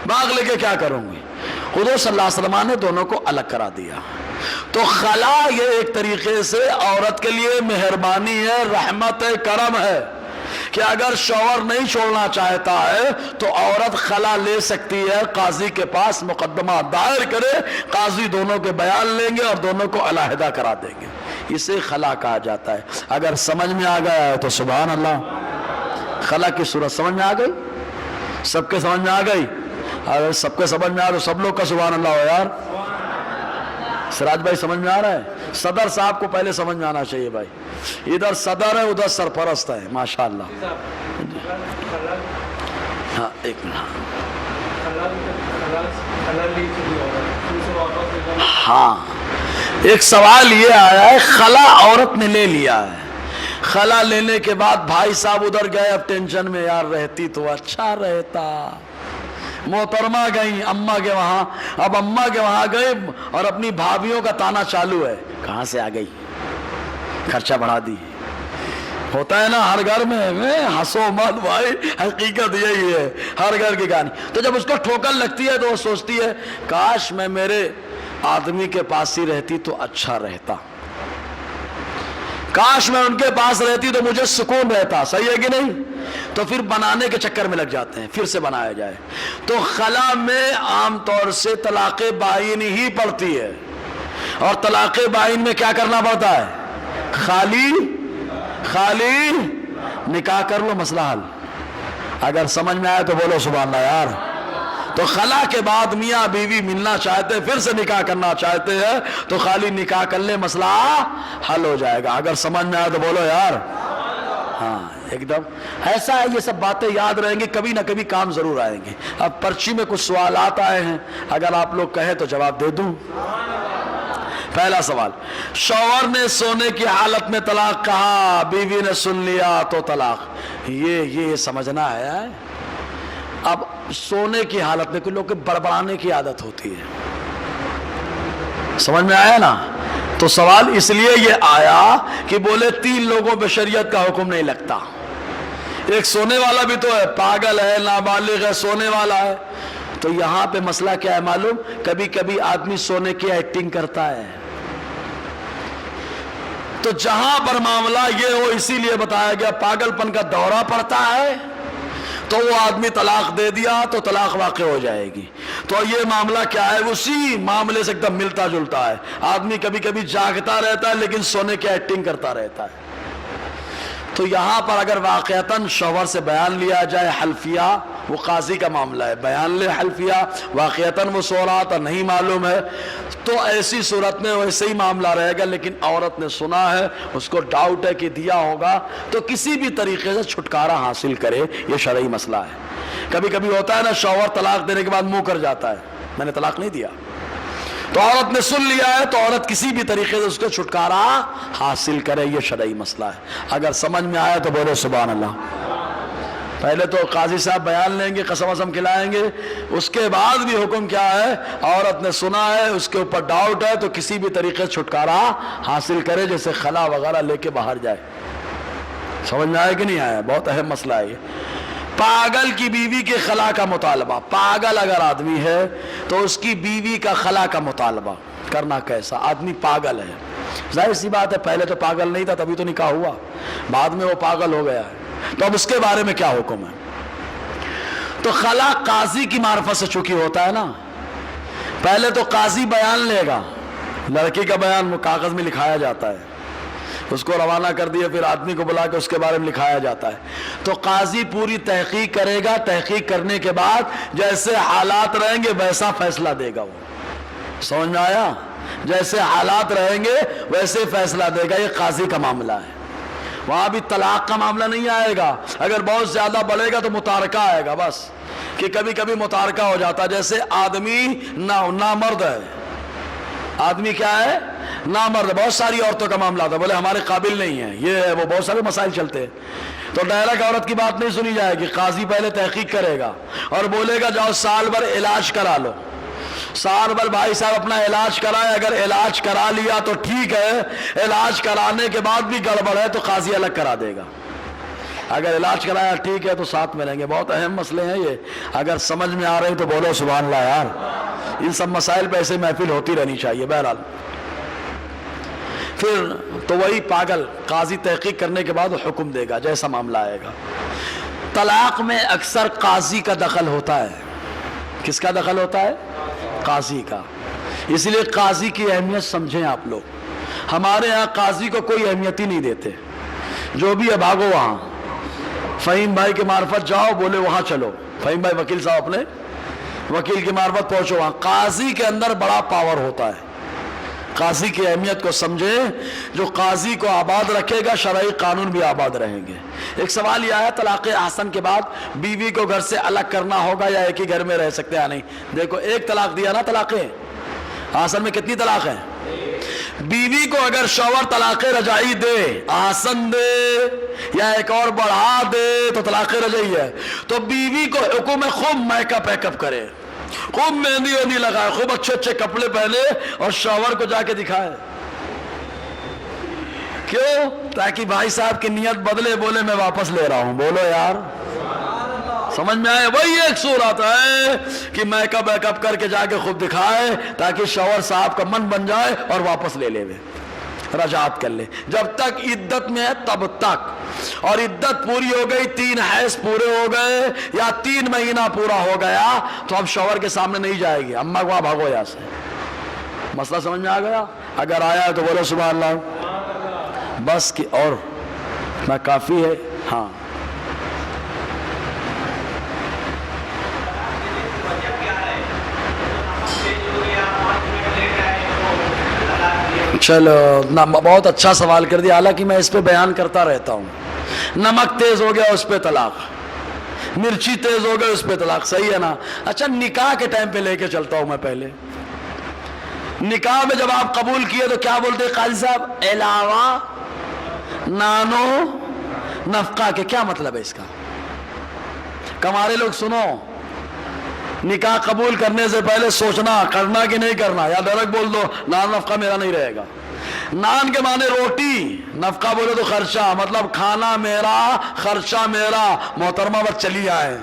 باغ لے کے کیا کروں گی. حضور صلی اللہ علیہ وسلم نے دونوں کو الگ کرا دیا. تو خلا یہ ایک طریقے سے عورت کے لیے مہربانی ہے, رحمت ہے, کرم ہے کہ اگر شوہر نہیں چھوڑنا چاہتا ہے تو عورت خلا لے سکتی ہے, قاضی کے پاس مقدمہ دائر کرے, قاضی دونوں کے بیان لیں گے اور دونوں کو علیحدہ کرا دیں گے. اسے خلا کہا جاتا ہے. اگر سمجھ میں آ گیا ہے تو سبحان اللہ. خلا کی صورت سمجھ میں آ گئی, سب کے سمجھ میں آ گئی. اگر سب کے سمجھ میں آ تو سب لوگ کا سبحان اللہ ہو یار. سراج بھائی سمجھ میں آ رہا ہے؟ صدر صاحب کو پہلے سمجھ میں آنا چاہیے بھائی. ادھر صدر ہے ادھر سرپرست ہے, ماشاءاللہ. ہاں ایک منٹ. ہاں ایک سوال یہ آیا ہے, خلا عورت نے لے لیا ہے, خلا لینے کے بعد بھائی صاحب ادھر گئے, اب ٹینشن میں یار رہتی تو اچھا رہتا. محترمہ گئی اماں کے وہاں, اب اماں کے وہاں گئے اور اپنی بھابھیوں کا تانا چالو ہے, کہاں سے آ گئی, خرچہ بڑھا دی. ہوتا ہے نا ہر گھر میں, ہنسو مت بھائی, حقیقت یہی ہے ہر گھر کی کہانی. تو جب اس کو ٹھوکر لگتی ہے تو وہ سوچتی ہے کاش میں میرے آدمی کے پاس ہی رہتی تو اچھا رہتا, کاش میں ان کے پاس رہتی تو مجھے سکون رہتا. صحیح ہے کہ نہیں؟ تو پھر بنانے کے چکر میں لگ جاتے ہیں, پھر سے بنایا جائے. تو خلا میں عام طور سے طلاق بائن ہی پڑتی ہے, اور طلاق بائن میں کیا کرنا پڑتا ہے, خالی نکاح کر لو, مسئلہ حل. اگر سمجھ میں آئے تو بولو سبحان اللہ یار. تو خلا کے بعد میاں بیوی ملنا چاہتے, پھر سے نکاح کرنا چاہتے ہیں تو خالی نکاح کر لے, مسئلہ حل ہو جائے گا. اگر سمجھ میں آئے تو بولو یار. ہاں ایک دم ایسا ہے, یہ سب باتیں یاد رہیں گی, کبھی نہ کبھی کام ضرور آئیں گے. اب پرچی میں کچھ سوالات آئے ہیں, اگر آپ لوگ کہیں تو جواب دے دوں. پہلا سوال, شوہر نے سونے کی حالت میں طلاق کہا, بیوی نے سن لیا تو طلاق. یہ سمجھنا ہے. اب سونے کی حالت میں کچھ لوگ کے بڑبڑانے کی عادت ہوتی ہے, سمجھ میں آیا نا. تو سوال اس لیے یہ آیا کہ بولے 3 لوگوں پہ شریعت کا حکم نہیں لگتا. ایک سونے والا بھی تو ہے, پاگل ہے, نابالغ ہے, سونے والا ہے. تو یہاں پہ مسئلہ کیا ہے معلوم, کبھی کبھی آدمی سونے کی ایکٹنگ کرتا ہے. تو جہاں پر معاملہ یہ ہو, اسی لیے بتایا گیا پاگل پن کا دورہ پڑتا ہے تو وہ آدمی طلاق دے دیا تو طلاق واقع ہو جائے گی. تو یہ معاملہ کیا ہے, اسی معاملے سے ایک دم ملتا جلتا ہے. آدمی کبھی کبھی جاگتا رہتا ہے لیکن سونے کی ایکٹنگ کرتا رہتا ہے. تو یہاں پر اگر واقعتاً شوہر سے بیان لیا جائے حلفیہ, وہ قاضی کا معاملہ ہے, بیان لے حلفیہ, واقعتاً وہ سو رہا تھا نہیں معلوم ہے, تو ایسی صورت میں ویسے ہی معاملہ رہے گا. لیکن عورت نے سنا ہے, اس کو ڈاؤٹ ہے کہ دیا ہوگا, تو کسی بھی طریقے سے چھٹکارا حاصل کرے. یہ شرعی مسئلہ ہے. کبھی کبھی ہوتا ہے نا, شوہر طلاق دینے کے بعد منہ کر جاتا ہے, میں نے طلاق نہیں دیا, تو عورت نے سن لیا ہے تو عورت کسی بھی طریقے سے اس کو چھٹکارا حاصل کرے. یہ شرعی مسئلہ ہے. اگر سمجھ میں آیا تو بولو سبحان اللہ. پہلے تو قاضی صاحب بیان لیں گے, قسم وسم کھلائیں گے, اس کے بعد بھی حکم کیا ہے, عورت نے سنا ہے, اس کے اوپر ڈاؤٹ ہے, تو کسی بھی طریقے سے چھٹکارا حاصل کرے, جیسے خلا وغیرہ لے کے باہر جائے. سمجھ میں آیا کہ نہیں آیا؟ بہت اہم مسئلہ ہے یہ. پاگل کی بیوی کے خلا کا مطالبہ, پاگل اگر آدمی ہے تو اس کی بیوی کا خلا کا مطالبہ کرنا کیسا؟ آدمی پاگل ہے, ظاہر سی بات ہے, پہلے تو پاگل نہیں تھا تبھی تو نکاح ہوا, بعد میں وہ پاگل ہو گیا ہے. تو اب اس کے بارے میں کیا حکم ہے؟ تو خلا قاضی کی معرفت سے چونکہ ہوتا ہے نا، پہلے تو قاضی بیان لے گا، لڑکی کا بیان کاغذ میں لکھایا جاتا ہے، اس کو روانہ کر دیا، پھر آدمی کو بلا کے اس کے بارے میں لکھایا جاتا ہے، تو قاضی پوری تحقیق کرے گا، تحقیق کرنے کے بعد جیسے حالات رہیں گے ویسا فیصلہ دے گا وہ، سمجھ میں آیا؟ جیسے حالات رہیں گے ویسے فیصلہ دے گا، یہ قاضی کا معاملہ ہے۔ وہاں بھی طلاق کا معاملہ نہیں آئے گا، اگر بہت زیادہ بڑھے گا تو متارکہ آئے گا، بس کہ کبھی کبھی متارکہ ہو جاتا ہے، جیسے آدمی نامرد ہے، آدمی کیا ہے؟ نامرد ہے، بہت ساری عورتوں کا معاملہ تھا، بولے ہمارے قابل نہیں ہے، یہ ہے وہ، بہت سارے مسائل چلتے ہیں، تو ڈائریکٹ عورت کی بات نہیں سنی جائے گی، قاضی پہلے تحقیق کرے گا اور بولے گا جاؤ سال بھر علاج کرا لو، سال بھر بھائی صاحب اپنا علاج کرائے، اگر علاج کرا لیا تو ٹھیک ہے، علاج کرانے کے بعد بھی گڑبڑ ہے تو قاضی الگ کرا دے گا، اگر علاج کرایا ٹھیک ہے تو ساتھ میں رہیں گے۔ بہت اہم مسئلے ہیں یہ، اگر سمجھ میں آ رہے ہیں تو بولو سبحان اللہ یار، ان سب مسائل پہ ایسے محفل ہوتی رہنی چاہیے۔ بہرحال پھر تو وہی پاگل قاضی تحقیق کرنے کے بعد حکم دے گا جیسا معاملہ آئے گا۔ طلاق میں اکثر قاضی کا دخل ہوتا ہے، کس کا دخل ہوتا ہے؟ قاضی کا، اس لیے قاضی کی اہمیت سمجھیں آپ لوگ، ہمارے ہاں قاضی کو کوئی اہمیت ہی نہیں دیتے، جو بھی ہے بھاگو وہاں، فہیم بھائی کے معرفت جاؤ، بولے وہاں چلو، فہیم بھائی وکیل صاحب اپنے وکیل کی معرفت پہنچو وہاں۔ قاضی کے اندر بڑا پاور ہوتا ہے، قاضی کی اہمیت کو سمجھیں، جو قاضی کو آباد رکھے گا شرعی قانون بھی آباد رہیں گے۔ ایک سوال یہ آیا طلاق احسن کے بعد بیوی کو گھر سے الگ کرنا ہوگا یا ایک ہی گھر میں رہ سکتے ہیں؟ نہیں، دیکھو ایک طلاق دیا نا، طلاق احسن میں کتنی طلاق ہیں؟ بیوی کو اگر شوہر طلاق رجعی دے، احسن دے یا ایک اور بڑھا دے تو طلاق رجعی ہے، تو بیوی کو حکم ہے خوب میک اپ کرے، خوب مہندی وہندی لگائے، خوب اچھے اچھے کپڑے پہنے اور شوہر کو جا کے دکھائے، کیوں؟ تاکہ بھائی صاحب کی نیت بدلے، بولے میں واپس لے رہا ہوں، بولو یار سمجھ میں آئے؟ وہی ایک صورت ہے کہ میک اپ کر کے جا کے خود دکھائے تاکہ شوہر صاحب کا من بن جائے اور واپس لے لے، رجعت کر لے، جب تک عدت میں ہے تب تک، اور عدت پوری ہو گئی، 3 حیض پورے ہو گئے یا 3 مہینہ پورا ہو گیا تو اب شوہر کے سامنے نہیں جائے گی، اماں کو بھاگو یہاں سے۔ مسئلہ سمجھ میں آ گیا؟ اگر آیا تو بولو سبحان اللہ، بس کہ اور میں کافی ہے۔ ہاں چلو، بہت اچھا سوال کر دیا، حالانکہ میں اس پہ بیان کرتا رہتا ہوں۔ نمک تیز ہو گیا اس پہ طلاق، مرچی تیز ہو گئی اس پہ طلاق، صحیح ہے نا؟ اچھا نکاح کے ٹائم پہ لے کے چلتا ہوں میں، پہلے نکاح میں جب آپ قبول کیے تو کیا بولتے قاضی صاحب؟ علاوہ نانو نفقہ کے، کیا مطلب ہے اس کا؟ کمارے لوگ سنو، نکاح قبول کرنے سے پہلے سوچنا کرنا کہ نہیں کرنا، یا ڈائریکٹ بول دو نان نفقہ میرا نہیں رہے گا۔ نان کے معنی روٹی، نفقہ بولے تو خرچہ، مطلب کھانا میرا خرچہ میرا، محترمہ بس چلی آئے۔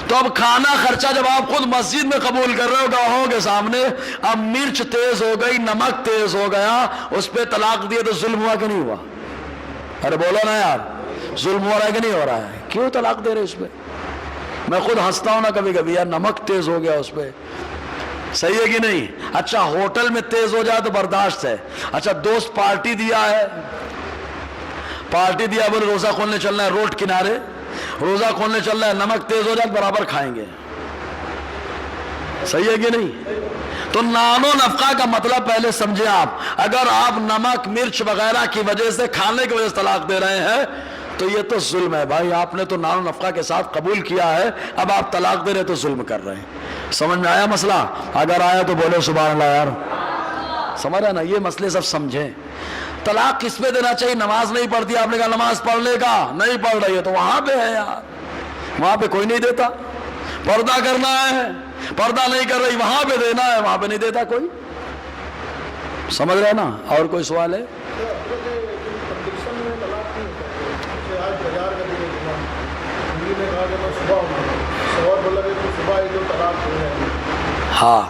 تو اب کھانا خرچہ جب آپ خود مسجد میں قبول کر رہے ہو گواہوں کے سامنے، اب مرچ تیز ہو گئی، نمک تیز ہو گیا، اس پہ طلاق دیے تو ظلم ہوا کہ نہیں ہوا؟ ارے بولو نا یار، ظلم ہو رہا ہے کہ نہیں ہو رہا ہے؟ کیوں طلاق دے رہے اس پہ؟ میں خود ہنستا ہوں نا کبھی کبھی، یار نمک تیز ہو گیا اس پہ، صحیح ہے کہ نہیں؟ اچھا ہوٹل میں تیز ہو جائے تو برداشت ہے، اچھا دوست پارٹی دیا ہے، پارٹی دیا، بولے روزہ کھولنے چلنا ہے روڈ کنارے، روزہ کھولنے چلنا ہے، نمک تیز ہو جائے تو برابر کھائیں گے، صحیح ہے کہ نہیں؟ تو نان و نفقہ کا مطلب پہلے سمجھے آپ، اگر آپ نمک مرچ وغیرہ کی وجہ سے، کھانے کی وجہ سے طلاق دے رہے ہیں تو یہ تو ظلم ہے بھائی، آپ نے تو نان و نفقہ کے ساتھ قبول کیا ہے، اب آپ طلاق دے رہے تو ظلم کر رہے ہیں۔ سمجھ میں آیا مسئلہ؟ اگر آیا تو بولو سبحان اللہ یار، سمجھ رہے نا؟ یہ مسئلے سب سمجھیں۔ طلاق کس پہ دینا چاہیے؟ نماز نہیں پڑھتی، آپ نے کہا نماز پڑھ لے گا، نہیں پڑھ رہی ہے تو وہاں پہ ہے یار، وہاں پہ کوئی نہیں دیتا، پردہ کرنا ہے، پردہ نہیں کر رہی وہاں پہ دینا ہے، وہاں پہ نہیں دیتا کوئی، سمجھ رہے نا؟ اور کوئی سوال ہے؟ ہاں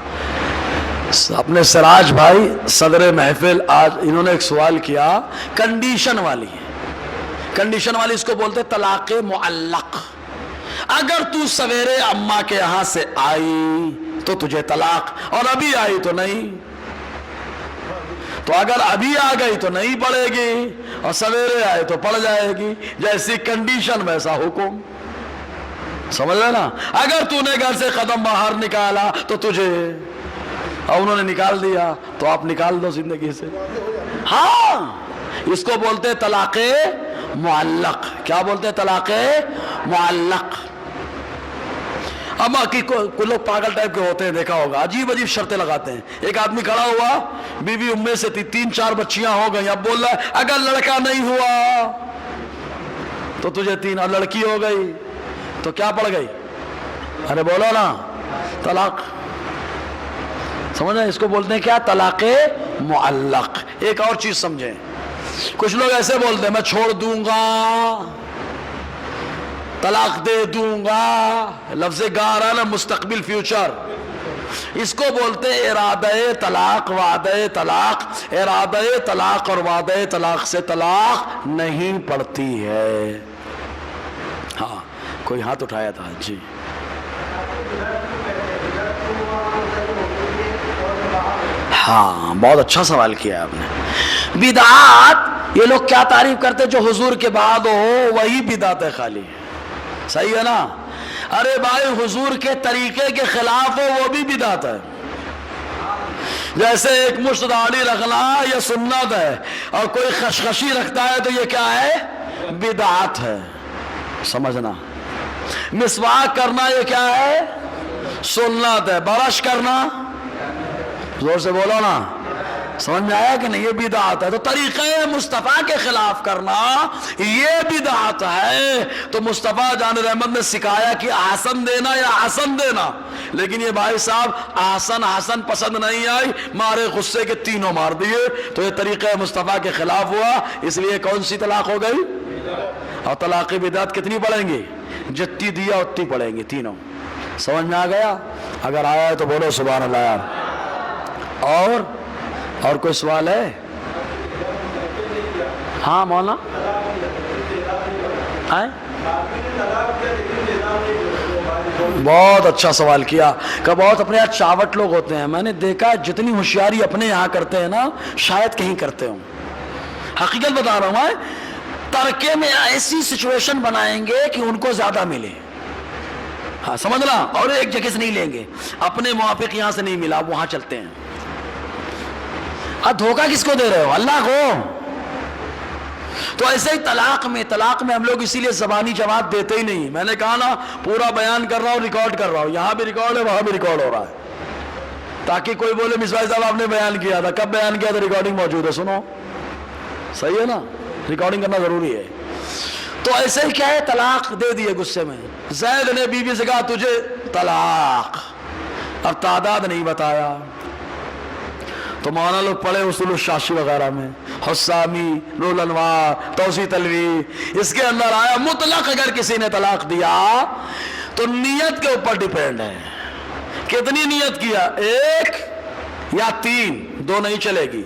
اپنے سراج بھائی صدر محفل، آج انہوں نے ایک سوال کیا، کنڈیشن والی ہے، کنڈیشن والی اس کو بولتے طلاق معلق. اگر تو سویرے اماں کے یہاں سے آئی تو تجھے طلاق، اور ابھی آئی تو نہیں. تو اگر ابھی آ گئی تو نہیں پڑے گی، اور سویرے آئے تو پڑ جائے گی. جیسی کنڈیشن ویسا حکم، سمجھ رہے نا. اگر تو نے گھر سے قدم باہر نکالا تو تجھے، اور انہوں نے نکال دیا تو آپ نکال دو زندگی سے. ہاں اس کو بولتے طلاق معلق. کیا بولتے طلاق معلق. اما کی کچھ لوگ پاگل ٹائپ کے ہوتے ہیں، دیکھا ہوگا، عجیب عجیب شرطیں لگاتے ہیں. ایک آدمی کھڑا ہوا، بیوی امے سے تھی، 3-4 بچیاں ہو گئی، اب بول رہا ہے اگر لڑکا نہیں ہوا تو تجھے 3، اور لڑکی ہو گئی تو کیا پڑ گئی؟ ارے بولو نا، طلاق. سمجھیں؟ اس کو بولتے ہیں کیا؟ طلاق معلق. ایک اور چیز سمجھیں، کچھ لوگ ایسے بولتے ہیں میں چھوڑ دوں گا، طلاق دے دوں گا. لفظ گا رہا ہے نا، مستقبل، فیوچر. اس کو بولتے ہیں ارادہ طلاق، وعدہ طلاق. ارادہ طلاق اور وعدہ طلاق سے طلاق نہیں پڑتی ہے. ہاں کوئی ہاتھ اٹھایا تھا جی. ہاں بہت اچھا سوال کیا آپ نے. بدعات، یہ لوگ کیا تعریف کرتے؟ جو حضور کے بعد ہو وہی بدعت ہے خالی. صحیح ہے نا؟ ارے بھائی حضور کے طریقے کے خلاف ہو وہ بھی بدعت ہے. جیسے ایک مشت داڑھی رکھنا یہ سنت ہے، اور کوئی خشخشی رکھتا ہے تو یہ کیا ہے؟ بدعت ہے. سمجھنا. مسواک کرنا یہ کیا ہے؟ سنت ہے. برش کرنا، زور سے بولو نا، سمجھ میں آیا کہ نہیں؟ یہ بدعت ہے. تو طریقہ مصطفیٰ کے خلاف کرنا یہ بدعت ہے. تو مصطفیٰ جان رحمت نے سکھایا کہ آسن دینا یا حسن دینا، لیکن یہ بھائی صاحب آسن حسن پسند نہیں آئی، مارے غصے کے تینوں مار دیے. تو یہ طریقہ مصطفیٰ کے خلاف ہوا، اس لیے کون سی طلاق ہو گئی؟ اور طلاق بدعت کتنی پڑیں گی؟ جتنی دیا اتنی پڑیں گی تینوں. سمجھ میں آ گیا؟ اگر آیا ہے تو بولو سبحان اللہ یار. اور کوئی سوال ہے؟ ہاں مولانا بہت اچھا سوال کیا. کہ بہت اپنے یہاں چاوٹ لوگ ہوتے ہیں. میں نے دیکھا جتنی ہوشیاری اپنے یہاں کرتے ہیں نا شاید کہیں کرتے ہوں. حقیقت بتا رہا ہوں، ترکے میں ایسی سچویشن بنائیں گے کہ ان کو زیادہ ملے. ہاں سمجھنا. اور ایک جگہ سے نہیں لیں گے، اپنے موافق یہاں سے نہیں ملا وہاں چلتے ہیں. دھوکہ کس کو دے رہے ہو؟ اللہ کو. تو ایسے ہی طلاق میں ہم لوگ اسی لیے زبانی جواب دیتے ہی نہیں. میں نے کہا نا پورا بیان کر رہا ہوں، ریکارڈ کر رہا ہوں، یہاں بھی ریکارڈ ہے وہاں بھی ریکارڈ ہو رہا ہے، تاکہ کوئی بولے مصباح صاحب آپ نے بیان کیا تھا. کب بیان کیا تھا؟ ریکارڈنگ موجود ہے، سنو. صحیح ہے نا؟ ریکارڈنگ کرنا ضروری ہے. تو ایسے ہی کیا ہے، طلاق دے دیے غصے میں. زید نے بیوی سے کہا تجھے طلاق، اب تعداد نہیں بتایا. تو مولانا لوگ پڑھے اصول الشاشی وغیرہ میں، حسامی، رول انوار، توسیع تلوی، اس کے اندر آیا مطلق اگر کسی نے طلاق دیا تو نیت کے اوپر ڈیپینڈ ہے. کتنی نیت کیا؟ 1 یا 3، 2 نہیں چلے گی.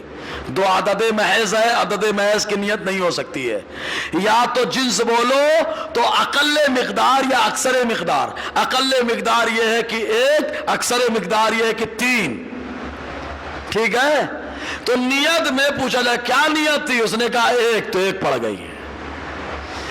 2 عدد محض ہے، عدد محض کی نیت نہیں ہو سکتی ہے. یا تو جنس بولو تو اقل مقدار یا اکثر مقدار. اقل مقدار یہ ہے کہ 1، اکثر مقدار یہ ہے کہ 3. ٹھیک ہے؟ تو نیت میں پوچھا جائے کیا نیت تھی؟ اس نے کہا 1، تو 1 پڑ گئی.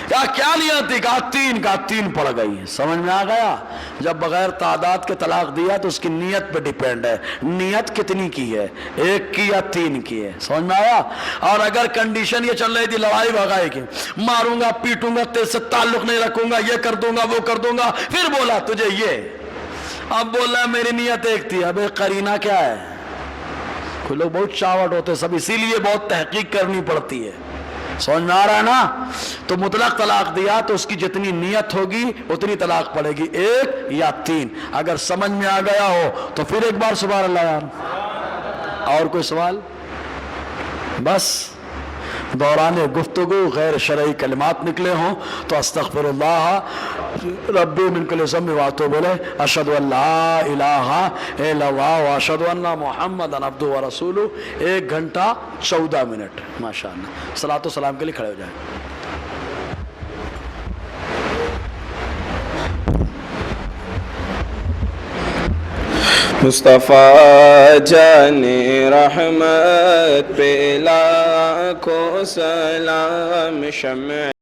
کہا کیا نیت تھی؟ کہا 3. کہا 3 پڑ گئی. سمجھ میں آ گیا؟ جب بغیر تعداد کے طلاق دیا تو اس کی نیت پہ ڈیپینڈ ہے، نیت کتنی کی ہے، 1 کی یا 3 کی ہے. سمجھ میں آیا؟ اور اگر کنڈیشن یہ چل رہی تھی لڑائی بھگائی کی، ماروں گا پیٹوں گا، تیرے سے تعلق نہیں رکھوں گا، یہ کر دوں گا وہ کر دوں گا، پھر بولا تجھے یہ، اب بولا میری نیت 1 تھی. اب قرینہ کیا ہے؟ کوئی لوگ بہت چاوٹ ہوتے سب، اسی لیے بہت تحقیق کرنی پڑتی ہے. سمجھ میں آ رہا ہے نا؟ تو مطلق طلاق دیا تو اس کی جتنی نیت ہوگی اتنی طلاق پڑے گی، 1 یا 3. اگر سمجھ میں آ گیا ہو تو پھر ایک بار سبحان اللہ یار. اور کوئی سوال؟ بس دوران گفتگو غیر شرعی کلمات نکلے ہوں تو استغفر اللہ ربی من کل ذنب واتوب الیہ. اشہد ان لا الہ الا اللہ واشہد ان محمدا عبدہ ورسولہ. 1 گھنٹہ 14 منٹ. ماشاءاللہ. صلاۃ و سلام کے لیے کھڑے ہو جائیں. مصطفیٰ جان رحمت پہ لاکھوں سلام، شمع